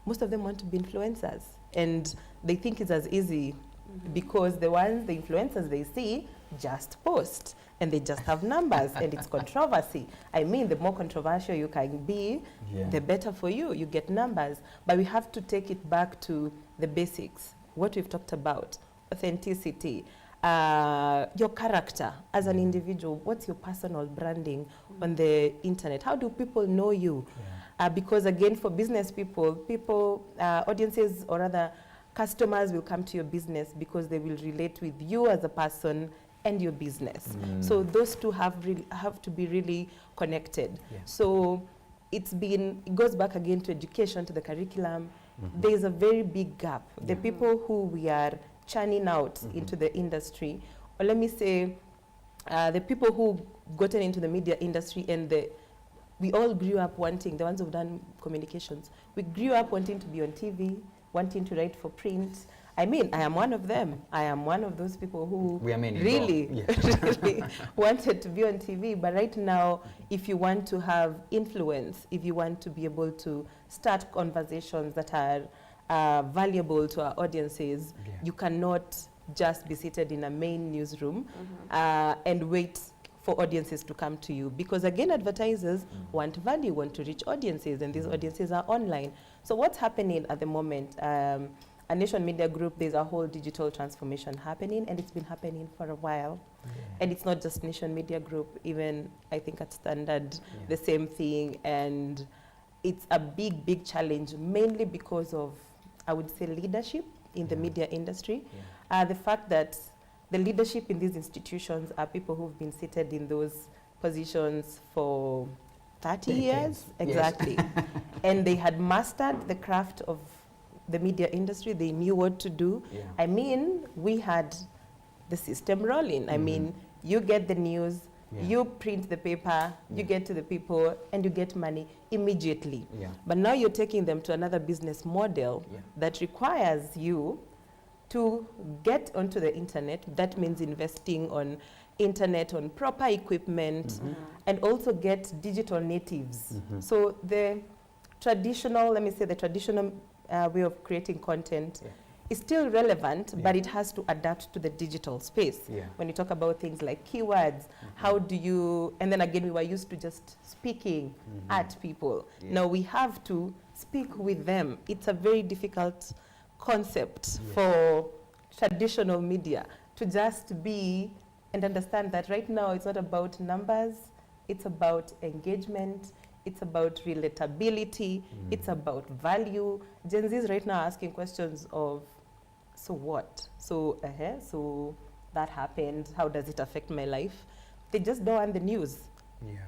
most of them want to be influencers. And they think it's as easy because the influencers they see just post and they just have numbers and it's controversy. I mean, the more controversial you can be, the better for you. You get numbers. But we have to take it back to the basics, what we've talked about, authenticity, your character as an individual. What's your personal branding on the internet? How do people know you? Because again, for business people, audiences or other customers will come to your business because they will relate with you as a person and your business. So those two have to be really connected. So it goes back again to education, to the curriculum. There's a very big gap. The people who we are churning out into the industry, or let me say, the people who gotten into the media industry, and we all grew up wanting, the ones who've done communications, we grew up wanting to be on TV, wanting to write for print. I mean, I am one of them. I am one of those people who really wanted to be on TV. But right now, if you want to have influence, if you want to be able to start conversations that are valuable to our audiences, you cannot just be seated in a main newsroom and wait for audiences to come to you. Because again, advertisers want value, want to reach audiences, and these audiences are online. So what's happening at the moment? A Nation Media Group, there's a whole digital transformation happening, and it's been happening for a while. And it's not just Nation Media Group, even I think at Standard, the same thing. And it's a big, big challenge, mainly because of, I would say, leadership in the media industry. The fact that the leadership in these institutions are people who've been seated in those positions for 30 years. Exactly. And they had mastered the craft of the media industry. They knew what to do. I mean, we had the system rolling. I mean, you get the news, you print the paper, you get to the people, and you get money immediately. But now you're taking them to another business model that requires you to get onto the internet. That means investing on internet, on proper equipment, and also get digital natives. So the traditional, let me say, the traditional way of creating content is still relevant, but it has to adapt to the digital space. When you talk about things like keywords, how do you, and then again, we were used to just speaking at people. Now we have to speak with them. It's a very difficult concept for traditional media to just be and understand that right now it's not about numbers, it's about engagement, it's about relatability, it's about value. Gen Zs right now are asking questions of, so what? So, so that happened, how does it affect my life? They just don't want the news.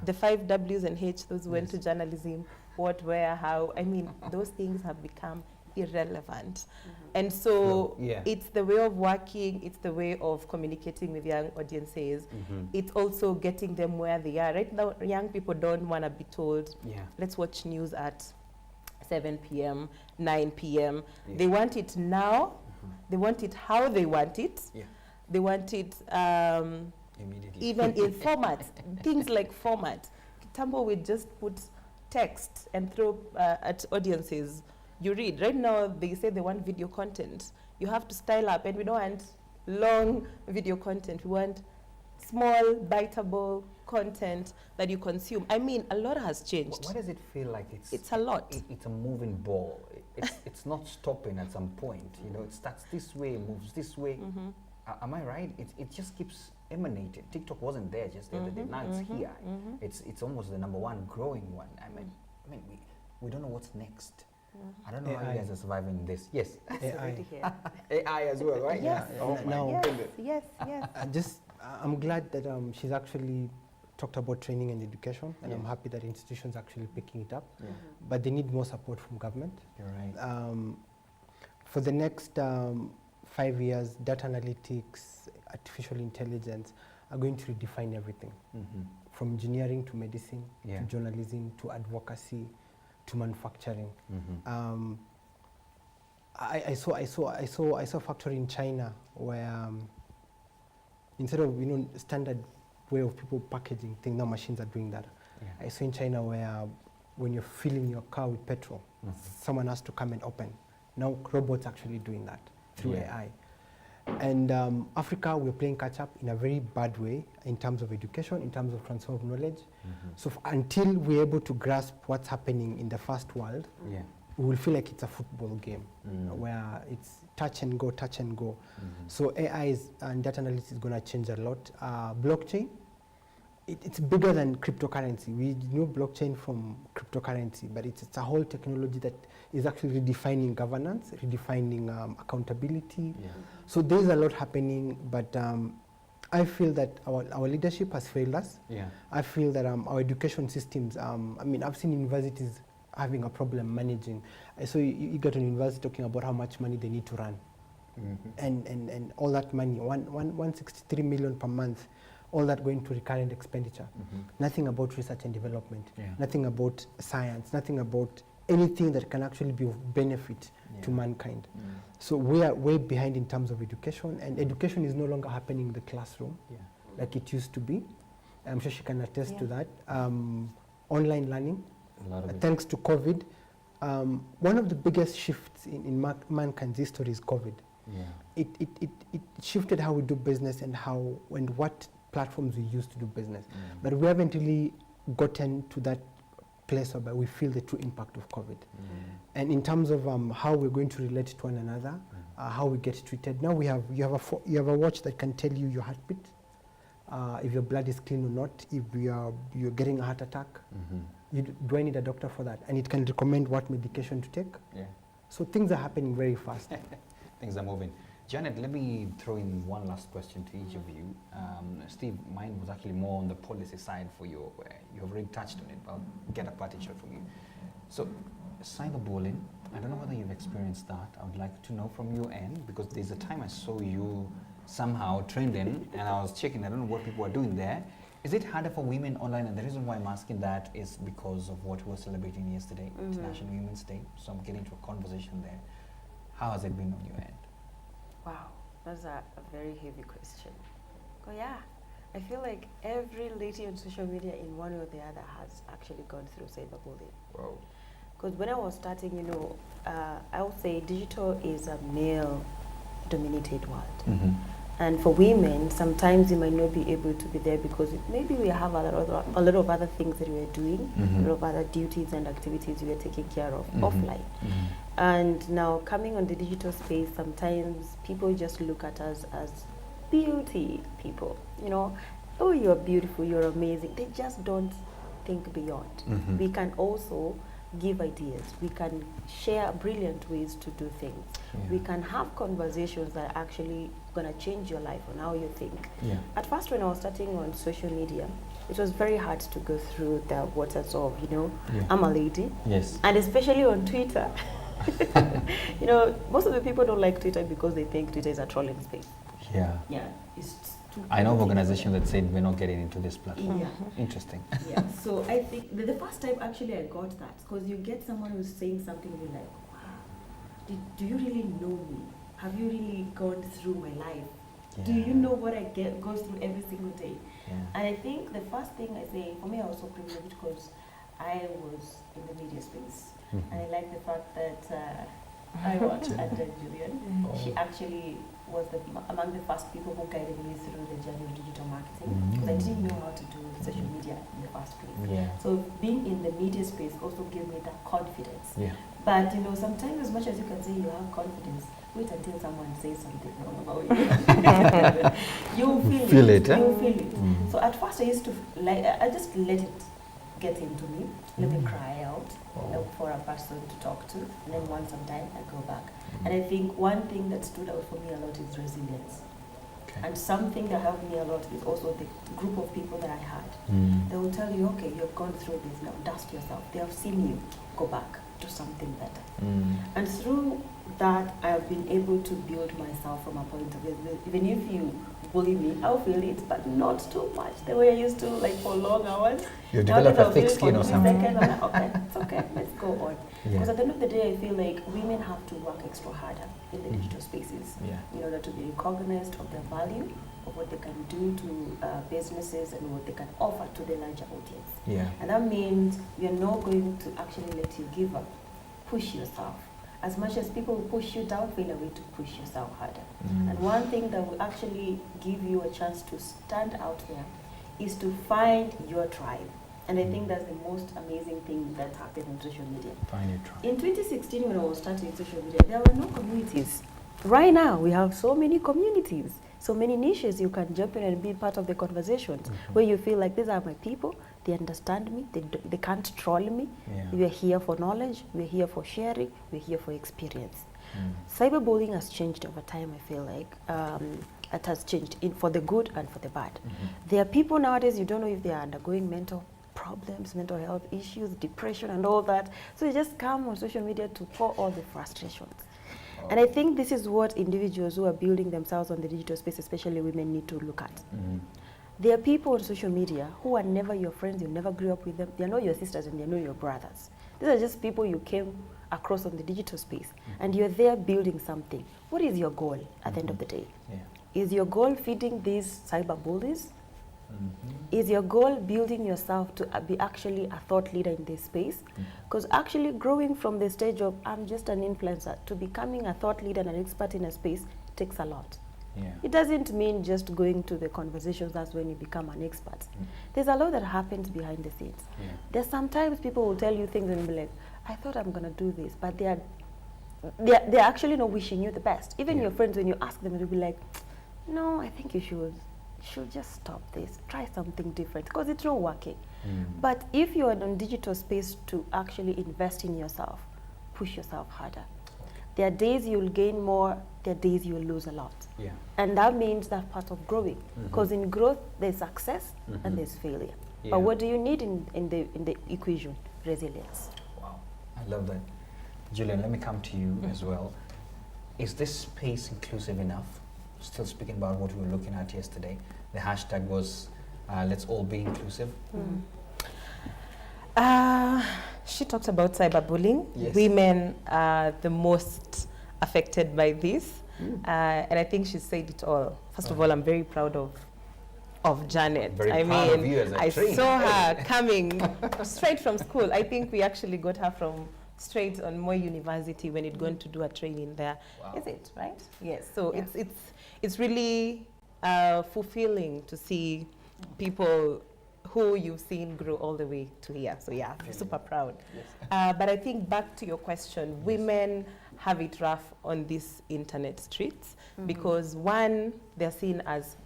The 5 W's and H, those who went to journalism, what, where, how, I mean, those things have become irrelevant. And so it's the way of working, it's the way of communicating with young audiences. It's also getting them where they are. Right now, young people don't want to be told, let's watch news at 7 p.m., 9 p.m. They want it now. They want it how they want it. They want it immediately. Even in formats, things like format. Kitambo will just put text and throw at audiences. You read. Right now, they say they want video content. You have to style up, and we don't want long video content. We want small, biteable content that you consume. I mean, a lot has changed. Why does it feel like it's a lot? It's a moving ball. It's not stopping at some point. You know, it starts this way, moves this way. Am I right? It just keeps emanating. TikTok wasn't there just the other day. Now it's here. It's almost the #1 growing one. I mean, we don't know what's next. I don't know how you guys are surviving this. Yes. AI. AI as well, right? Yes. Oh my goodness. Yes. I'm glad that she's actually talked about training and education, and I'm happy that institutions are actually picking it up. But they need more support from government. You're right. For the next 5 years, data analytics, artificial intelligence are going to redefine everything, from engineering to medicine, to journalism, to advocacy, to manufacturing. I saw a factory in China where instead of standard way of people packaging things, now machines are doing that. I saw in China where when you're filling your car with petrol, someone has to come and open. Now robots actually doing that through AI. And Africa, we're playing catch up in a very bad way in terms of education, in terms of transfer of knowledge. So until we're able to grasp what's happening in the first world, we will feel like it's a football game where it's touch and go, touch and go. So AI and data analytics is going to change a lot. Blockchain, it's bigger than cryptocurrency. We know blockchain from cryptocurrency, but it's a whole technology that is actually redefining governance, redefining accountability. So there's a lot happening, but I feel that our leadership has failed us. I feel that our education systems, I mean, I've seen universities having a problem managing. So you got an university talking about how much money they need to run. And all that money, 163 million per month, all that going to recurrent expenditure. Nothing about research and development, nothing about science, nothing about anything that can actually be of benefit to mankind. So we are way behind in terms of education, and education is no longer happening in the classroom like it used to be. I'm sure she can attest to that. Online learning, thanks to COVID. One of the biggest shifts in mankind's history is COVID. It shifted how we do business and what platforms we use to do business. But we haven't really gotten to that place where we feel the true impact of COVID. And in terms of how we're going to relate to one another, how we get treated. Now you have a watch that can tell you your heartbeat, if your blood is clean or not, if you're getting a heart attack. Do I need a doctor for that? And it can recommend what medication to take. So things are happening very fast. Things are moving. Janet, let me throw in one last question to each of you. Steve, mine was actually more on the policy side for you. You have already touched on it, but I'll get a parting shot from you. So, cyberbullying, I don't know whether you've experienced that. I would like to know from your end, because there's a time I saw you somehow trending, and I was checking, I don't know what people are doing there. Is it harder for women online? And the reason why I'm asking that is because of what we were celebrating yesterday, International Women's Day. So I'm getting to a conversation there. How has it been on your end? Wow, that's a very heavy question. Oh yeah, I feel like every lady on social media in one way or the other has actually gone through cyberbullying. Wow. Because when I was starting, I would say digital is a male-dominated world. And for women, sometimes you might not be able to be there because maybe we have a lot of other things that we are doing, a lot of other duties and activities we are taking care of offline. And now coming on the digital space, sometimes people just look at us as beauty people. Oh, you're beautiful, you're amazing. They just don't think beyond. We can also give ideas. We can share brilliant ways to do things. We can have conversations that are actually going to change your life on how you think. At first, when I was starting on social media, it was very hard to go through the waters of, I'm a lady. And especially on Twitter. Most of the people don't like Twitter because they think Twitter is a trolling space. It's I know of organizations that said we're not getting into this platform. Interesting. So I think the first time actually I got that, because you get someone who's saying something, you're like, wow, do you really know me? Have you really gone through my life? Do you know what I go through every single day? And I think the first thing I say, for me I was so privileged because I was in the media space. And I like the fact that I watched Andrea Julian. She actually was among the first people who guided me through the journey of digital marketing, because I didn't know how to do social media in the first place. So being in the media space also gave me that confidence. But sometimes as much as you can say you have confidence, wait until someone says something wrong about you. You'll feel it. You'll feel it. So at first I used to I just let it get into me, let me cry out, look for a person to talk to, and then once I'm done, I go back. And I think one thing that stood out for me a lot is resilience. And something that helped me a lot is also the group of people that I had. They will tell you, okay, you've gone through this, now dust yourself. They have seen you, go back, do something better. And through that, I have been able to build myself from a point of view. Even if you bully me, I'll feel it, but not too much. The way I used to, like for long hours. You develop a thick I'll skin or feel it for something. 2 seconds, I'm like, okay, it's okay, let's go on. Yeah. Because at the end of the day, I feel like women have to work extra harder in the Mm. digital spaces Yeah. in order to be recognized of their value, of what they can do to businesses and what they can offer to the larger audience. Yeah. And that means we are not going to actually let you give up. Push yourself. As much as people will push you down, find a way to push yourself harder. Mm. And one thing that will actually give you a chance to stand out there is to find your tribe. And I think that's the most amazing thing that happened on social media. Find your tribe. In 2016, when I was starting social media, there were no communities. Right now, we have so many communities, so many niches you can jump in and be part of the conversations, where you feel like these are my people, they understand me, they can't troll me. Yeah. We are here for knowledge, we're here for sharing, we're here for experience. Mm. Cyberbullying has changed over time, I feel like. It has changed for the good and for the bad. There are people nowadays, you don't know if they are undergoing mental problems, mental health issues, depression and all that. So you just come on social media to pour all the frustrations. And I think this is what individuals who are building themselves on the digital space, especially women, need to look at. There are people on social media who are never your friends, you never grew up with them, they are not your sisters and they are not your brothers. These are just people you came across on the digital space and you're there building something. What is your goal at the end of the day? Yeah. Is your goal feeding these cyber bullies? Is your goal building yourself to be actually a thought leader in this space? Because actually growing from the stage of I'm just an influencer to becoming a thought leader and an expert in a space takes a lot. Yeah. It doesn't mean just going to the conversations, that's when you become an expert. There's a lot that happens behind the scenes. Yeah. There's sometimes people will tell you things and you'll be like, I thought I'm going to do this, but they're actually not wishing you the best. Even your friends, when you ask them, they'll be like, no, I think you should just stop this, try something different, because it's not working. But if you're in a digital space to actually invest in yourself, push yourself harder. There are days you'll gain more, there are days you'll lose a lot. Yeah. And that means that's part of growing. Because in growth, there's success and there's failure. Yeah. But what do you need in the equation? Resilience. Wow, I love that. Julian, let me come to you as well. Is this space inclusive enough? Still speaking about what we were looking at yesterday. The hashtag was let's all be inclusive. She talked about cyberbullying. Yes. Women are the most affected by this. And I think she said it all. First of all, I'm very proud of Janet. Very I proud mean, of you as a I trainer. saw her coming straight from school. I think we actually got her from straight on Moi University when it going to do a training there. Wow. Is it, right? Yes. So Yeah. it's really fulfilling to see people who you've seen grow all the way to here. So yeah, I'm super proud. Yes. But I think back to your question, women have it rough on these internet streets because one, they're seen as,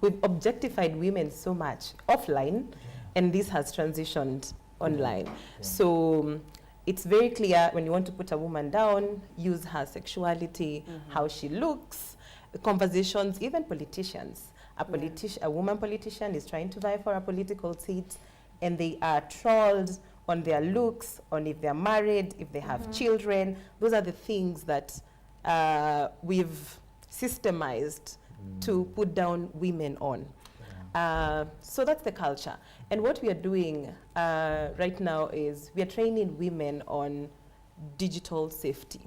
we've objectified women so much offline, and this has transitioned online. So it's very clear when you want to put a woman down, use her sexuality, how she looks, conversations, even politicians. A woman politician is trying to vie for a political seat, and they are trolled on their looks, on if they're married, if they have children. Those are the things that we've systemized to put down women on. So that's the culture. And what we are doing right now is we are training women on digital safety.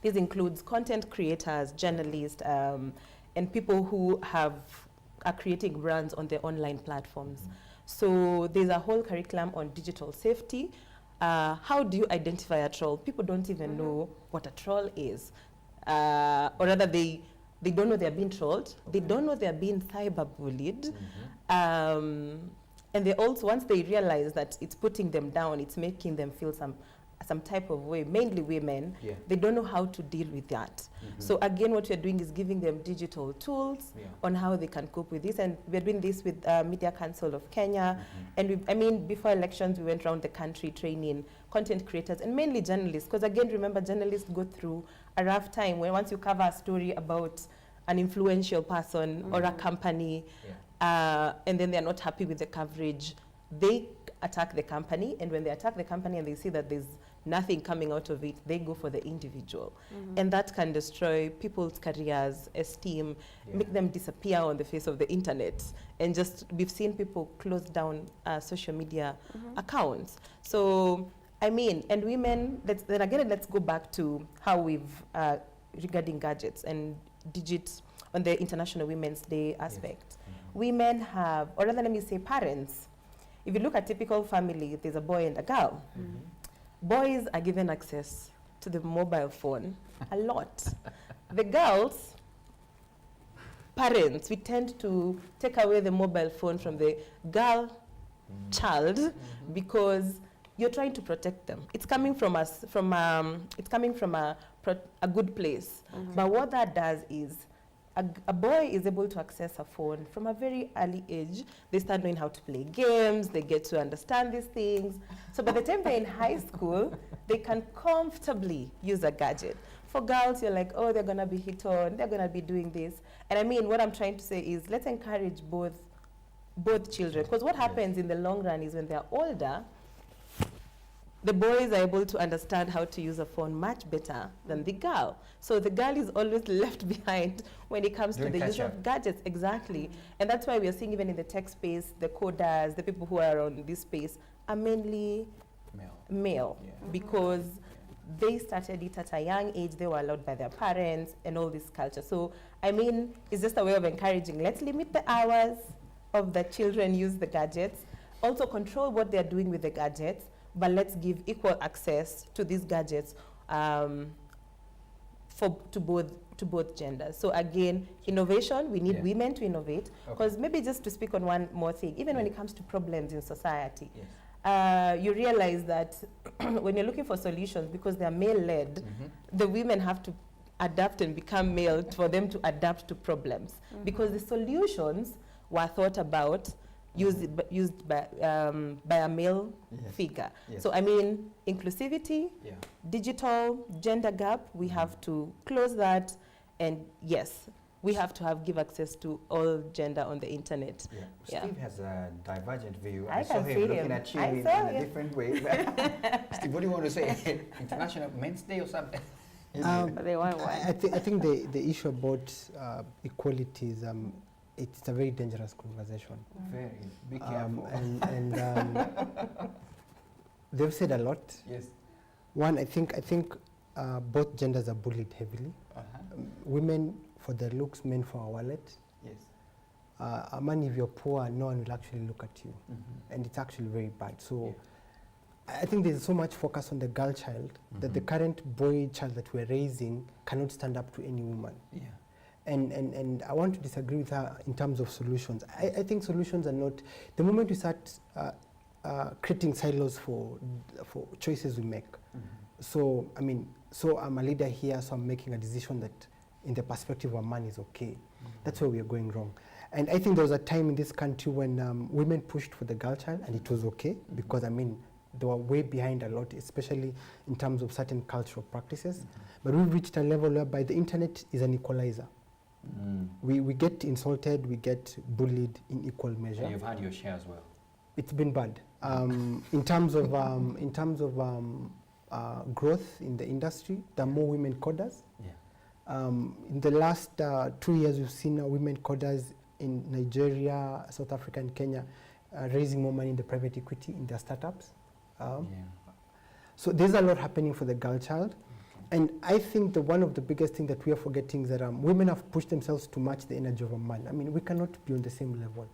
This includes content creators, journalists, and people who are creating brands on their online platforms. So there's a whole curriculum on digital safety. How do you identify a troll? People don't even know what a troll is. Or rather, they don't know they're being trolled. They don't know they're being cyberbullied. And they also, once they realize that it's putting them down, it's making them feel some type of way, mainly women, they don't know how to deal with that. So again, what we're doing is giving them digital tools on how they can cope with this. And we're doing this with Media Council of Kenya. And before elections, we went around the country training content creators and mainly journalists. Because again, remember, journalists go through a rough time when once you cover a story about an influential person or a company, and then they're not happy with the coverage, they attack the company. And when they attack the company and they see that there's nothing coming out of it, they go for the individual. And that can destroy people's careers, esteem, make them disappear on the face of the internet. And just, we've seen people close down social media accounts. So, I mean, and women, then again, let's go back to how we've, regarding gadgets and digits on the International Women's Day aspect. Women have, or rather let me say parents, if you look at typical family, there's a boy and a girl. Boys are given access to the mobile phone a lot. The girls, parents, we tend to take away the mobile phone from the girl child because you're trying to protect them. It's coming from us, it's coming from a good place. But what that does is, a boy is able to access a phone from a very early age. They start knowing how to play games, they get to understand these things. So by the time they're in high school, they can comfortably use a gadget. For girls, you're like, oh, they're gonna be hit on, they're gonna be doing this. And I mean, what I'm trying to say is, let's encourage both children. Because what happens in the long run is when they're older, the boys are able to understand how to use a phone much better than the girl. So the girl is always left behind when it comes to the use of gadgets. Exactly. And that's why we are seeing even in the tech space, the coders, the people who are on this space are mainly male because they started it at a young age. They were allowed by their parents and all this culture. So, I mean, it's just a way of encouraging. Let's limit the hours of the children use the gadgets. Also control what they're doing with the gadgets. But let's give equal access to these gadgets to both genders. So again, innovation, we need women to innovate. Because maybe just to speak on one more thing, even when it comes to problems in society, you realize that when you're looking for solutions, because they're male-led, the women have to adapt and become male for them to adapt to problems. Because the solutions were thought about used by a male figure. So I mean, inclusivity, digital gender gap, we have to close that, and yes, we have to give access to all gender on the internet. Steve has a divergent view. I saw him looking at you in a different way. Steve, what do you want to say? International Men's Day or something? I think the issue about equality is it's a very dangerous conversation. Very. Be careful. And they've said a lot. Yes. One, I think both genders are bullied heavily. Women for their looks, men for our wallet. Yes. A man, if you're poor, no one will actually look at you. And it's actually very bad. So I think there's so much focus on the girl child that the current boy child that we're raising cannot stand up to any woman. And I want to disagree with her in terms of solutions. I think solutions are not, the moment we start creating silos for choices we make. So, I mean, so I'm a leader here, so I'm making a decision that in the perspective of a man is okay. That's where we are going wrong. And I think there was a time in this country when women pushed for the girl child, and it was okay, because, I mean, they were way behind a lot, especially in terms of certain cultural practices. But we've reached a level whereby the internet is an equalizer. We get insulted, we get bullied in equal measure. And you've had your share as well. It's been bad. In terms of growth in the industry, there are more women coders. In the last 2 years, we've seen women coders in Nigeria, South Africa, and Kenya raising more money in the private equity in their startups. So there's a lot happening for the girl child. And I think one of the biggest things that we are forgetting is that women have pushed themselves to match the energy of a man. I mean, we cannot be on the same level.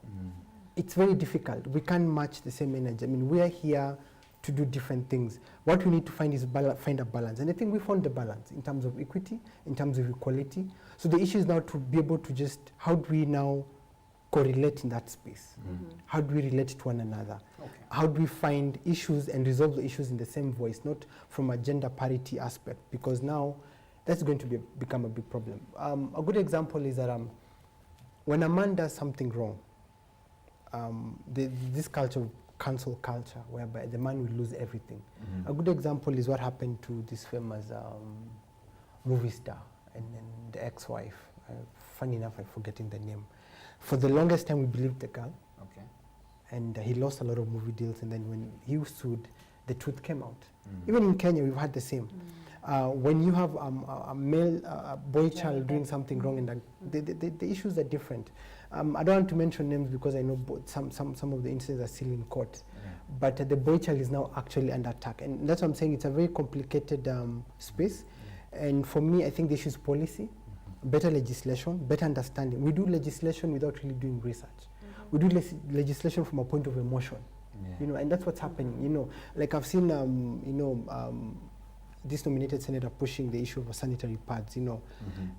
It's very difficult. We can't match the same energy. I mean, we are here to do different things. What we need to find is find a balance. And I think we found the balance in terms of equity, in terms of equality. So the issue is now to be able to just, how do we now correlate in that space? How do we relate to one another? How do we find issues and resolve the issues in the same voice, not from a gender parity aspect? Because now that's going to become a big problem. A good example is that when a man does something wrong, this culture of cancel culture, whereby the man will lose everything. A good example is what happened to this famous movie star and the ex-wife. Funny enough, I'm forgetting the name. For the longest time, we believed the girl. And he lost a lot of movie deals, and then when he sued, the truth came out. Even in Kenya, we've had the same. When you have a male boy child doing something wrong, and the issues are different. I don't want to mention names because I know some of the incidents are still in court. But the boy child is now actually under attack, and that's what I'm saying. It's a very complicated space, and for me, I think the issue is policy, better legislation, better understanding. We do legislation without really doing research. We do legislation from a point of emotion, you know, and that's what's happening. You know, like I've seen, this nominated senator pushing the issue of sanitary pads, you know,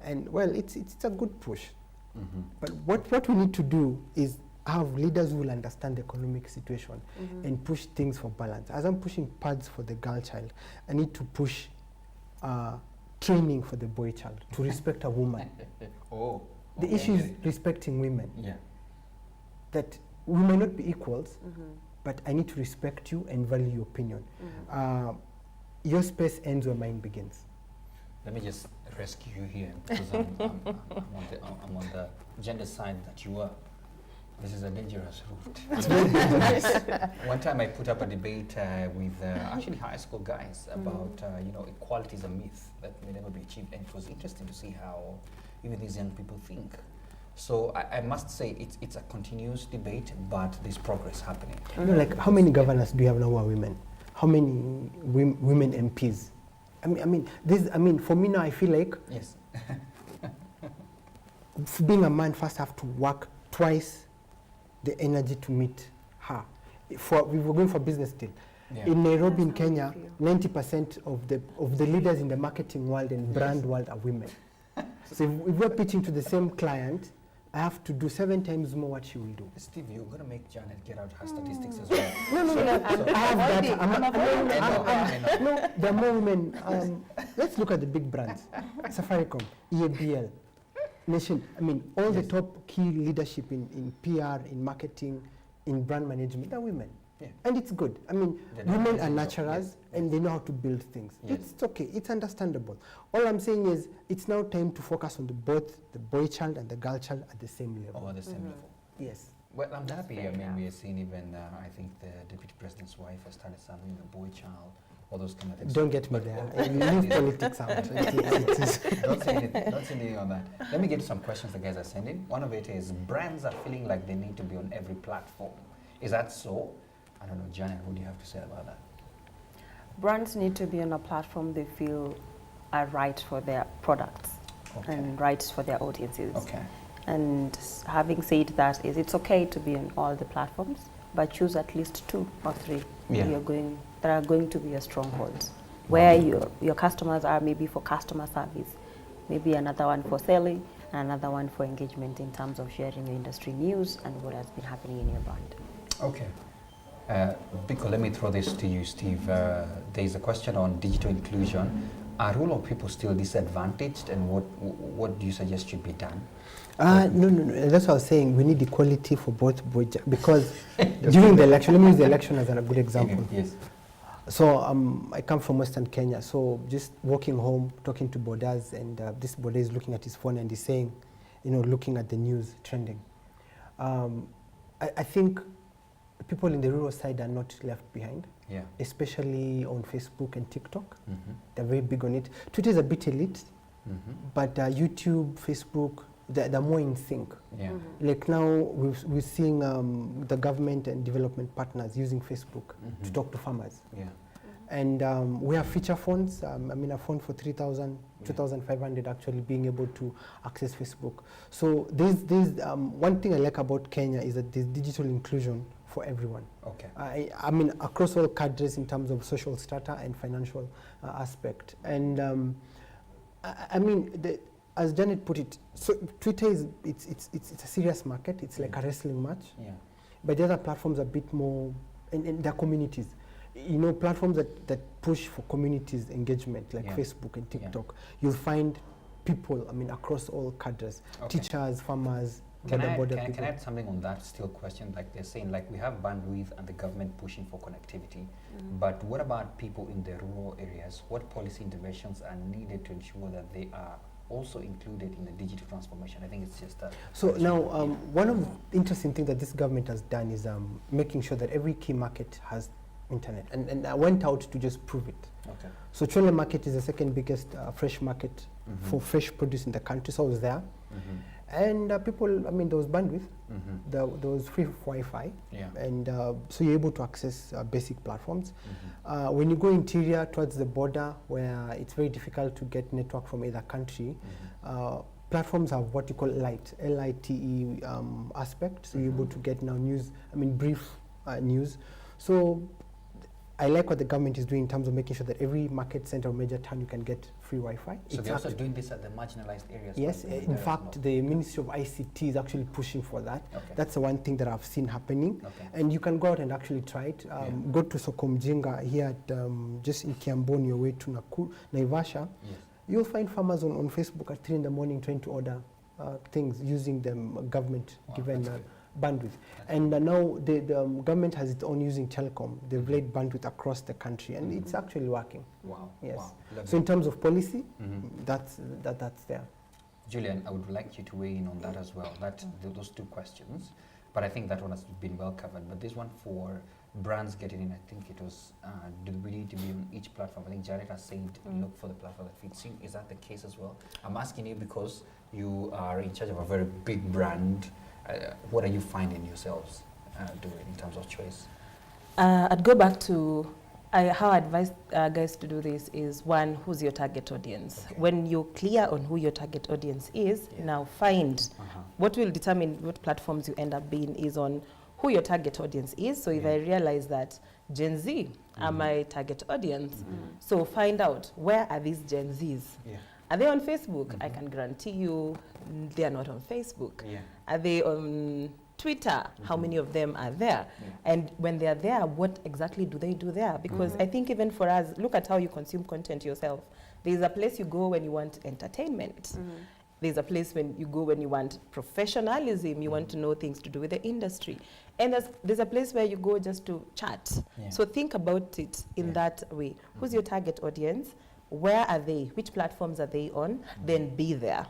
and well, it's a good push. But what we need to do is have leaders who will understand the economic situation and push things for balance. As I'm pushing pads for the girl child, I need to push training for the boy child to respect a woman. The issue is respecting women. That we may not be equals, but I need to respect you and value your opinion. Your space ends where mine begins. Let me just rescue you here, because I'm on the gender side that you are. This is a dangerous route. One time I put up a debate with actually high school guys about equality is a myth that may never be achieved, and it was interesting to see how even these young people think. So I must say it's a continuous debate, but there's progress happening. You know, like how many governors do you have now who are women? How many women MPs? I mean, for me now, I feel like yes, being a man first have to work twice the energy to meet her. We were going for business deal. In Nairobi, in Kenya, 90% of the leaders in the marketing world and brand world are women. So if we're pitching to the same client, I have to do 7 times more what she will do. Steve, you're going to make Janet get out her statistics as well. I have data. No, there are more women. Let's look at the big brands. Safaricom, EABL, Nation. I mean, all the top key leadership in PR, in marketing, in brand management are women. And it's good. I mean, women are naturals and they know how to build things. It's okay. It's understandable. All I'm saying is it's now time to focus on both the boy child and the girl child at the same level. Oh, at the same level. Yes. Well, I'm happy. I mean, we are seeing even, I think the deputy president's wife has started something, the boy child, all those kind of things. Don't get me there. Leave politics out. Don't say anything on that. Let me get to some questions the guys are sending. One of it is, brands are feeling like they need to be on every platform. Is that so? I don't know, Janet, what do you have to say about that? Brands need to be on a platform they feel are right for their products and right for their audiences. And having said that, it's okay to be on all the platforms, but choose at least 2 or 3 that are going to be your strongholds, where your customers are maybe for customer service, maybe another one for selling, and another one for engagement in terms of sharing your industry news and what has been happening in your brand. Okay. Biko, let me throw this to you, Steve. There is a question on digital inclusion. Are rural people still disadvantaged, and what do you suggest should be done? No. That's what I was saying. We need equality for both because during the election, let me use the election as a good example. Yes. So I come from Western Kenya. So just walking home, talking to Bodas, and this Boda is looking at his phone and he's saying, looking at the news trending. I think people in the rural side are not left behind, especially on Facebook and TikTok. They're very big on it. Twitter is a bit elite, but YouTube, Facebook, they're more in sync. Like now, we're seeing the government and development partners using Facebook to talk to farmers. And we have feature phones. I mean, a phone for 3,000, 2,500 actually being able to access Facebook. So there's one thing I like about Kenya is that there's digital inclusion for everyone. I mean, across all cadres in terms of social strata and financial aspect. And I mean, as Janet put it, so Twitter it's a serious market. It's like a wrestling match. But the other platforms are a bit more, and they're communities. Platforms that push for communities engagement, like Facebook and TikTok. You'll find people, I mean, across all cadres, teachers, farmers, Can I add something on that still question? Like they're saying, like we have bandwidth and the government pushing for connectivity, but what about people in the rural areas? What policy interventions are needed to ensure that they are also included in the digital transformation? I think it's just that. So now, one of the interesting things that this government has done is making sure that every key market has internet. And I went out to just prove it. Okay. So Chole Market is the second biggest fresh market for fresh produce in the country. So I was there. And people, I mean, there was bandwidth, there was free Wi-Fi, and so you're able to access basic platforms. When you go interior towards the border, where it's very difficult to get network from either country, platforms have what you call light, L-I-T-E aspect, so you're able to get now news, I mean brief news. So I like what the government is doing in terms of making sure that every market center or major town you can get free Wi-Fi. So they're also doing this at the marginalized areas? Yes, in fact, the Ministry of ICT is actually pushing for that. That's the one thing that I've seen happening. And you can go out and actually try it. Go to Sokomjinga here at, just in Kiambu on your way to Naivasha. You'll find farmers on Facebook at 3 in the morning trying to order things using the government given bandwidth. And now the government has its own using telecom. They've laid bandwidth across the country, and it's actually working. Wow. Yes. Wow. So in terms of policy, that's there. Julian, I would like you to weigh in on that as well. Those two questions, but I think that one has been well covered. But this one for brands getting in, I think it was, do we need to be on each platform? I think Janet has said look for the platform that fits in. Is that the case as well? I'm asking you because you are in charge of a very big brand. What are you finding yourselves doing in terms of choice? I'd go back to how I advise guys to do this is, one, who's your target audience? When you're clear on who your target audience is, now find what will determine what platforms you end up being is on who your target audience is. So if I realize that Gen Z are my target audience, so find out where are these Gen Zs? Are they on Facebook? I can guarantee you they are not on Facebook. Are they on Twitter? How many of them are there? And when they are there, what exactly do they do there? Because I think even for us, look at how you consume content yourself. There's a place you go when you want entertainment. There's a place when you go when you want professionalism, you want to know things to do with the industry. And there's a place where you go just to chat. So think about it in that way. Who's your target audience? Where are they? Which platforms are they on? Then be there.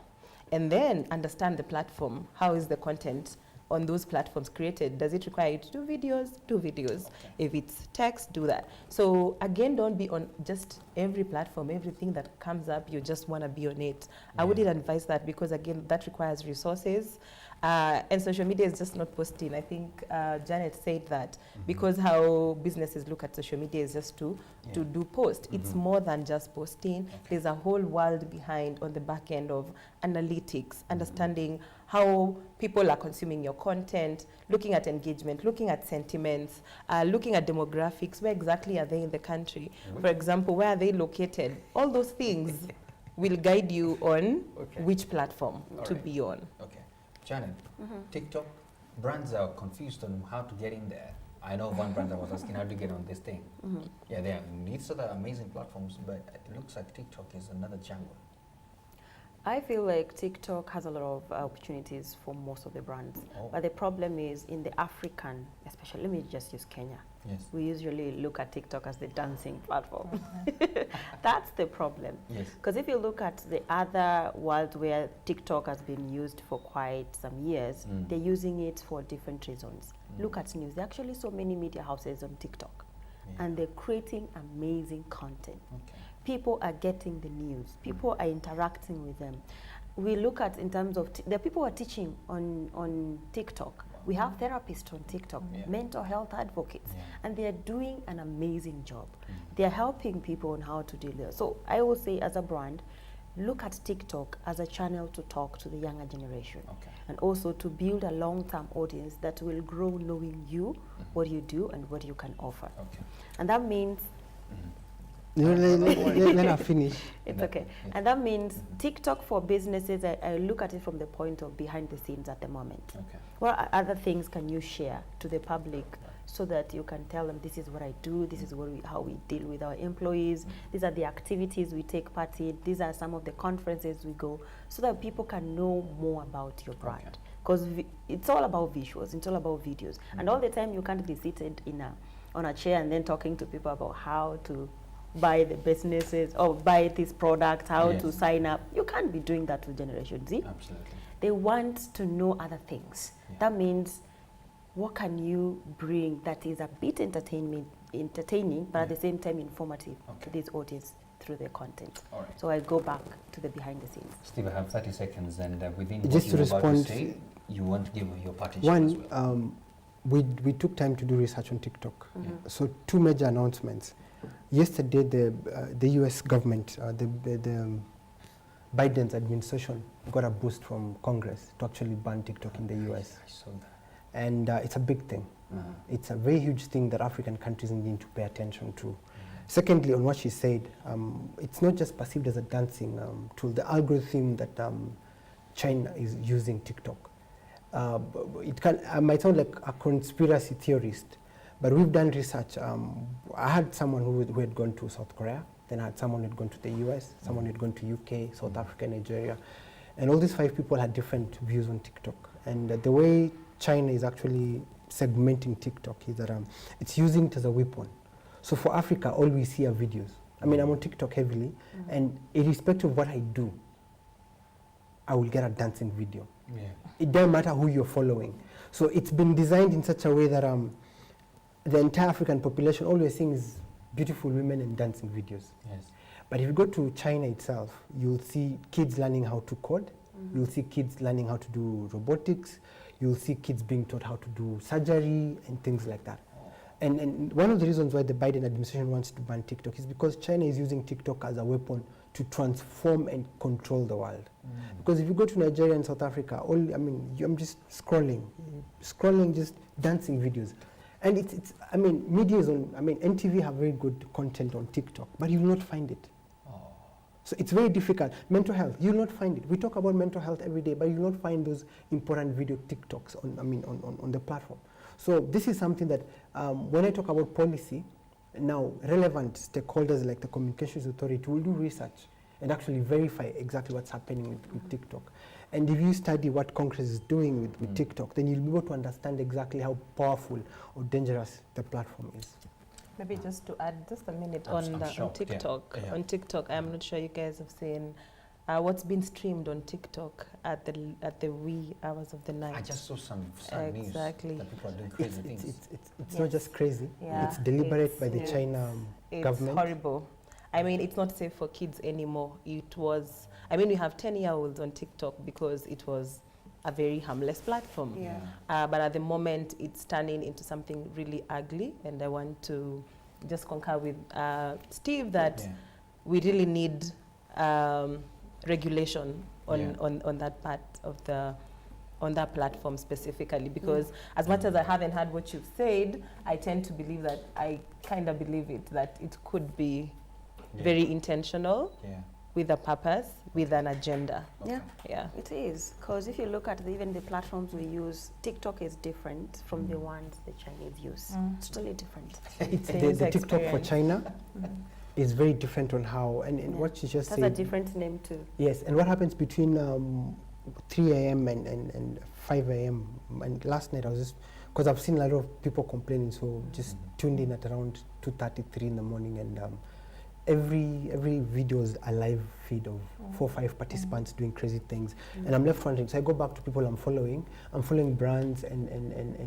And then understand the platform. How is the content on those platforms created? Does it require you to do videos? Do videos. If it's text, do that. So again, don't be on just every platform, everything that comes up, you just want to be on it. I wouldn't advise that because again, that requires resources. And social media is just not posting. I think Janet said that because how businesses look at social media is just to do post. It's more than just posting. There's a whole world behind on the back end of analytics, understanding how people are consuming your content, looking at engagement, looking at sentiments, looking at demographics. Where exactly are they in the country? For example, where are they located? All those things will guide you on which platform to be on. Janet, TikTok, brands are confused on how to get in there. I know one brand that was asking how to get on this thing. Yeah, they are these other amazing platforms, but it looks like TikTok is another jungle. I feel like TikTok has a lot of opportunities for most of the brands. But the problem is in the African, especially, let me just use Kenya. We usually look at TikTok as the dancing platform. That's the problem. Because if you look at the other world where TikTok has been used for quite some years, they're using it for different reasons. Look at news. There are actually so many media houses on TikTok. And they're creating amazing content. People are getting the news. People are interacting with them. We look at in terms of, there are people who are teaching on TikTok. We have therapists on TikTok, mental health advocates, and they are doing an amazing job. They are helping people on how to deal with it. So I will say as a brand, look at TikTok as a channel to talk to the younger generation. And also to build a long-term audience that will grow knowing you, what you do, and what you can offer. And that means let her finish. It's okay. And that means TikTok for businesses, I look at it from the point of behind the scenes at the moment. What other things can you share to the public so that you can tell them this is what I do, this is how we deal with our employees, these are the activities we take part in, these are some of the conferences we go, so that people can know more about your brand. Because it's all about visuals, it's all about videos. And all the time you can't be seated on a chair and then talking to people about how to buy the businesses or buy this product, how to sign up. You can't be doing that with Generation Z. They want to know other things. That means what can you bring that is a bit entertaining, but at the same time informative to this audience through their content. All right. So I go back to the behind the scenes. Steve, I have 30 seconds, and within Just what to you're about to respond, say, you want to give your parting as well. One, we took time to do research on TikTok. So 2 major announcements. Yesterday, the U.S. government, the Biden's administration got a boost from Congress to actually ban TikTok in the U.S. I saw that. And it's a big thing. It's a very huge thing that African countries need to pay attention to. Secondly, on what she said, it's not just perceived as a dancing tool. The algorithm that China is using TikTok, I might sound like a conspiracy theorist, but we've done research. I had someone who had gone to South Korea, then I had someone who had gone to the US, someone who had gone to UK, South Africa, Nigeria, and all these 5 people had different views on TikTok. And the way China is actually segmenting TikTok is that it's using it as a weapon. So for Africa, all we see are videos. I mean, I'm on TikTok heavily, and irrespective of what I do, I will get a dancing video. Yeah. It doesn't matter who you're following. So it's been designed in such a way that the entire African population, all we're seeing is beautiful women and dancing videos. Yes. But if you go to China itself, you'll see kids learning how to code. You'll see kids learning how to do robotics. You'll see kids being taught how to do surgery and things like that. And one of the reasons why the Biden administration wants to ban TikTok is because China is using TikTok as a weapon to transform and control the world. Because if you go to Nigeria and South Africa, I'm just scrolling, just dancing videos. And media is on, NTV have very good content on TikTok, but you will not find it. So it's very difficult. Mental health, you will not find it. We talk about mental health every day, but you will not find those important video TikToks on the platform. So this is something that when I talk about policy, now relevant stakeholders like the Communications Authority will do research and actually verify exactly what's happening with TikTok. And if you study what Congress is doing with TikTok, then you'll be able to understand exactly how powerful or dangerous the platform is. Maybe just to add just a minute I'm on shocked, TikTok. yeah. On TikTok, I'm not sure you guys have seen what's been streamed on TikTok at the wee hours of the night. I just saw some news Exactly. that people are doing crazy things. It's not just crazy. Yeah. It's deliberate by the It's- China It's government. horrible. I mean, it's not safe for kids anymore. It was, we have 10-year-olds on TikTok because it was a very harmless platform. Yeah. But at the moment, it's turning into something really ugly. And I want to just concur with Steve that we really need regulation on that part of on that platform specifically, because as much as I haven't heard what you've said, I tend to believe that I kind of believe that it could be very intentional with a purpose, with an agenda. Yeah. Yeah. It is, because if you look at even the platforms we use, TikTok is different from the ones the Chinese use. It's totally different. The TikTok for China is very different on how, and what she just That's said. a different name too. Yes, and what happens between 3 a.m. and 5 a.m. And last night I was just, because I've seen a lot of people complaining, so just tuned in at around 2:33 in the morning, and every video is a live feed of 4 or 5 participants doing crazy things, and I'm left wondering. So I go back to people I'm following brands and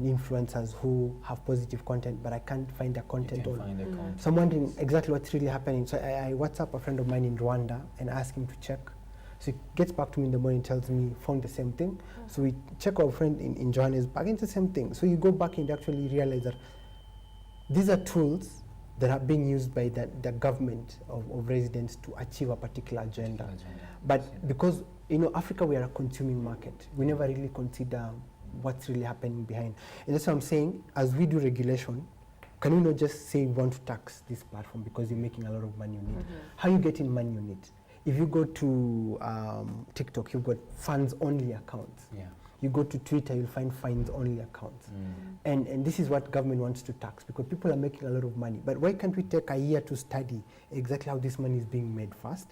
influencers who have positive content, but I can't find their content on. So I'm wondering exactly what's really happening. So I WhatsApp a friend of mine in Rwanda and ask him to check. So he gets back to me in the morning, tells me found the same thing. So we check our friend in Johannesburg, and it's the same thing. So you go back and actually realize that these are tools that are being used by the government of residents to achieve a particular agenda. But because, Africa, we are a consuming market. We never really consider what's really happening behind. And that's what I'm saying, as we do regulation, can we not just say we want to tax this platform because you're making a lot of money on it? How are you getting money on it? If you go to TikTok, you've got funds-only accounts. You go to Twitter, you'll find fines-only accounts. And this is what government wants to tax, because people are making a lot of money. But why can't we take a year to study exactly how this money is being made first,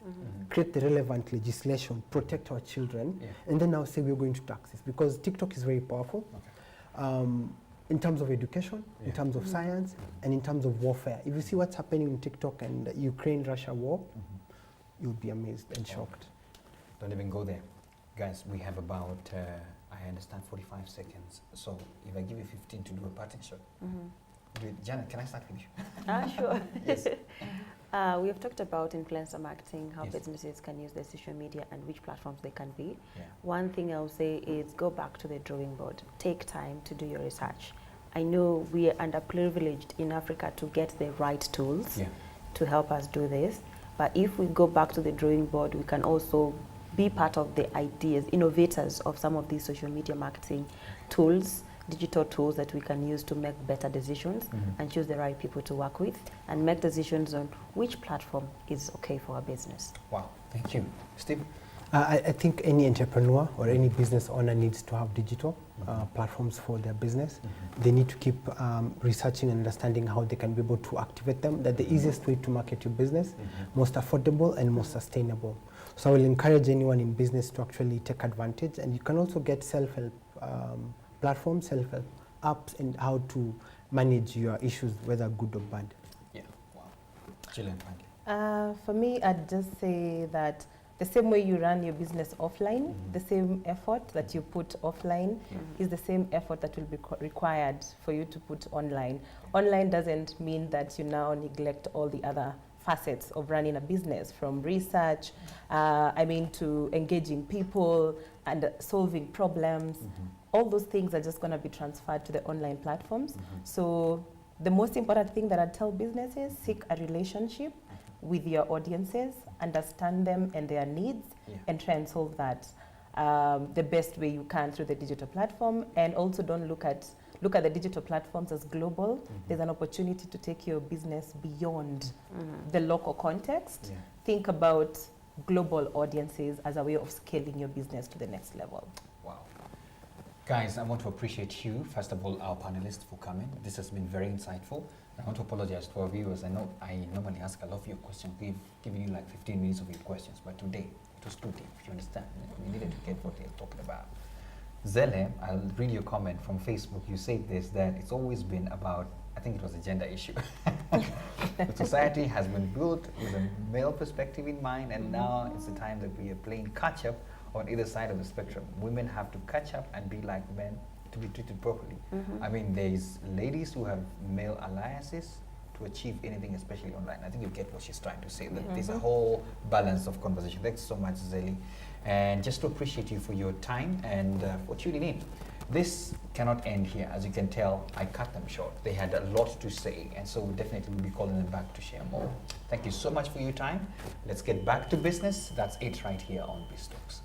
create the relevant legislation, protect our children, and then now say we're going to tax this? Because TikTok is very powerful in terms of education, in terms of science, and in terms of warfare. If you see what's happening in TikTok and the Ukraine-Russia war, you'll be amazed and shocked. Don't even go there. Guys, we have about, I I understand 45 seconds. So if I give you 15 to do a pattern shot, Janet, can I start with you? Sure. Yes. We have talked about influencer marketing, how Yes. businesses can use their social media and which platforms they can be. Yeah. One thing I'll say is go back to the drawing board. Take time to do your research. I know we are underprivileged in Africa to get the right tools to help us do this. But if we go back to the drawing board, we can also be part of the ideas, innovators of some of these social media marketing tools, digital tools that we can use to make better decisions and choose the right people to work with and make decisions on which platform is okay for our business. Wow, thank you. Steve? I think any entrepreneur or any business owner needs to have digital platforms for their business. They need to keep researching and understanding how they can be able to activate them. That's the easiest way to market your business, most affordable and most sustainable. So I will encourage anyone in business to actually take advantage, and you can also get self-help platforms, self-help apps, and how to manage your issues, whether good or bad. Yeah, wow. Gillian, Frankie. For me, I'd just say that the same way you run your business offline, the same effort that you put offline is the same effort that will be required for you to put online. Online doesn't mean that you now neglect all the other facets of running a business, from research, to engaging people and solving problems. All those things are just going to be transferred to the online platforms. So the most important thing that I tell businesses, seek a relationship with your audiences, understand them and their needs, and try and solve that the best way you can through the digital platform. And also don't look at the digital platforms as global. There's an opportunity to take your business beyond the local context. Think about global audiences as a way of scaling your business to the next level. Wow. Guys, I want to appreciate you, first of all, our panelists, for coming. This has been very insightful. I want to apologize to our viewers. I know I normally ask a lot of your questions, giving you like 15 minutes of your questions, but today it was too deep, if you understand. We needed to get what they're talking about. Zele, I'll read your comment from Facebook. You said this, that it's always been about, I think it was a gender issue. The society has been built with a male perspective in mind, and now it's the time that we are playing catch up on either side of the spectrum. Women have to catch up and be like men to be treated properly. I mean, there's ladies who have male alliances to achieve anything, especially online. I think you get what she's trying to say, that there's a whole balance of conversation. Thanks so much, Zeli. And just to appreciate you for your time and for tuning in. This cannot end here. As you can tell, I cut them short. They had a lot to say, and so we definitely will be calling them back to share more. Thank you so much for your time. Let's get back to business. That's it right here on BizTalks.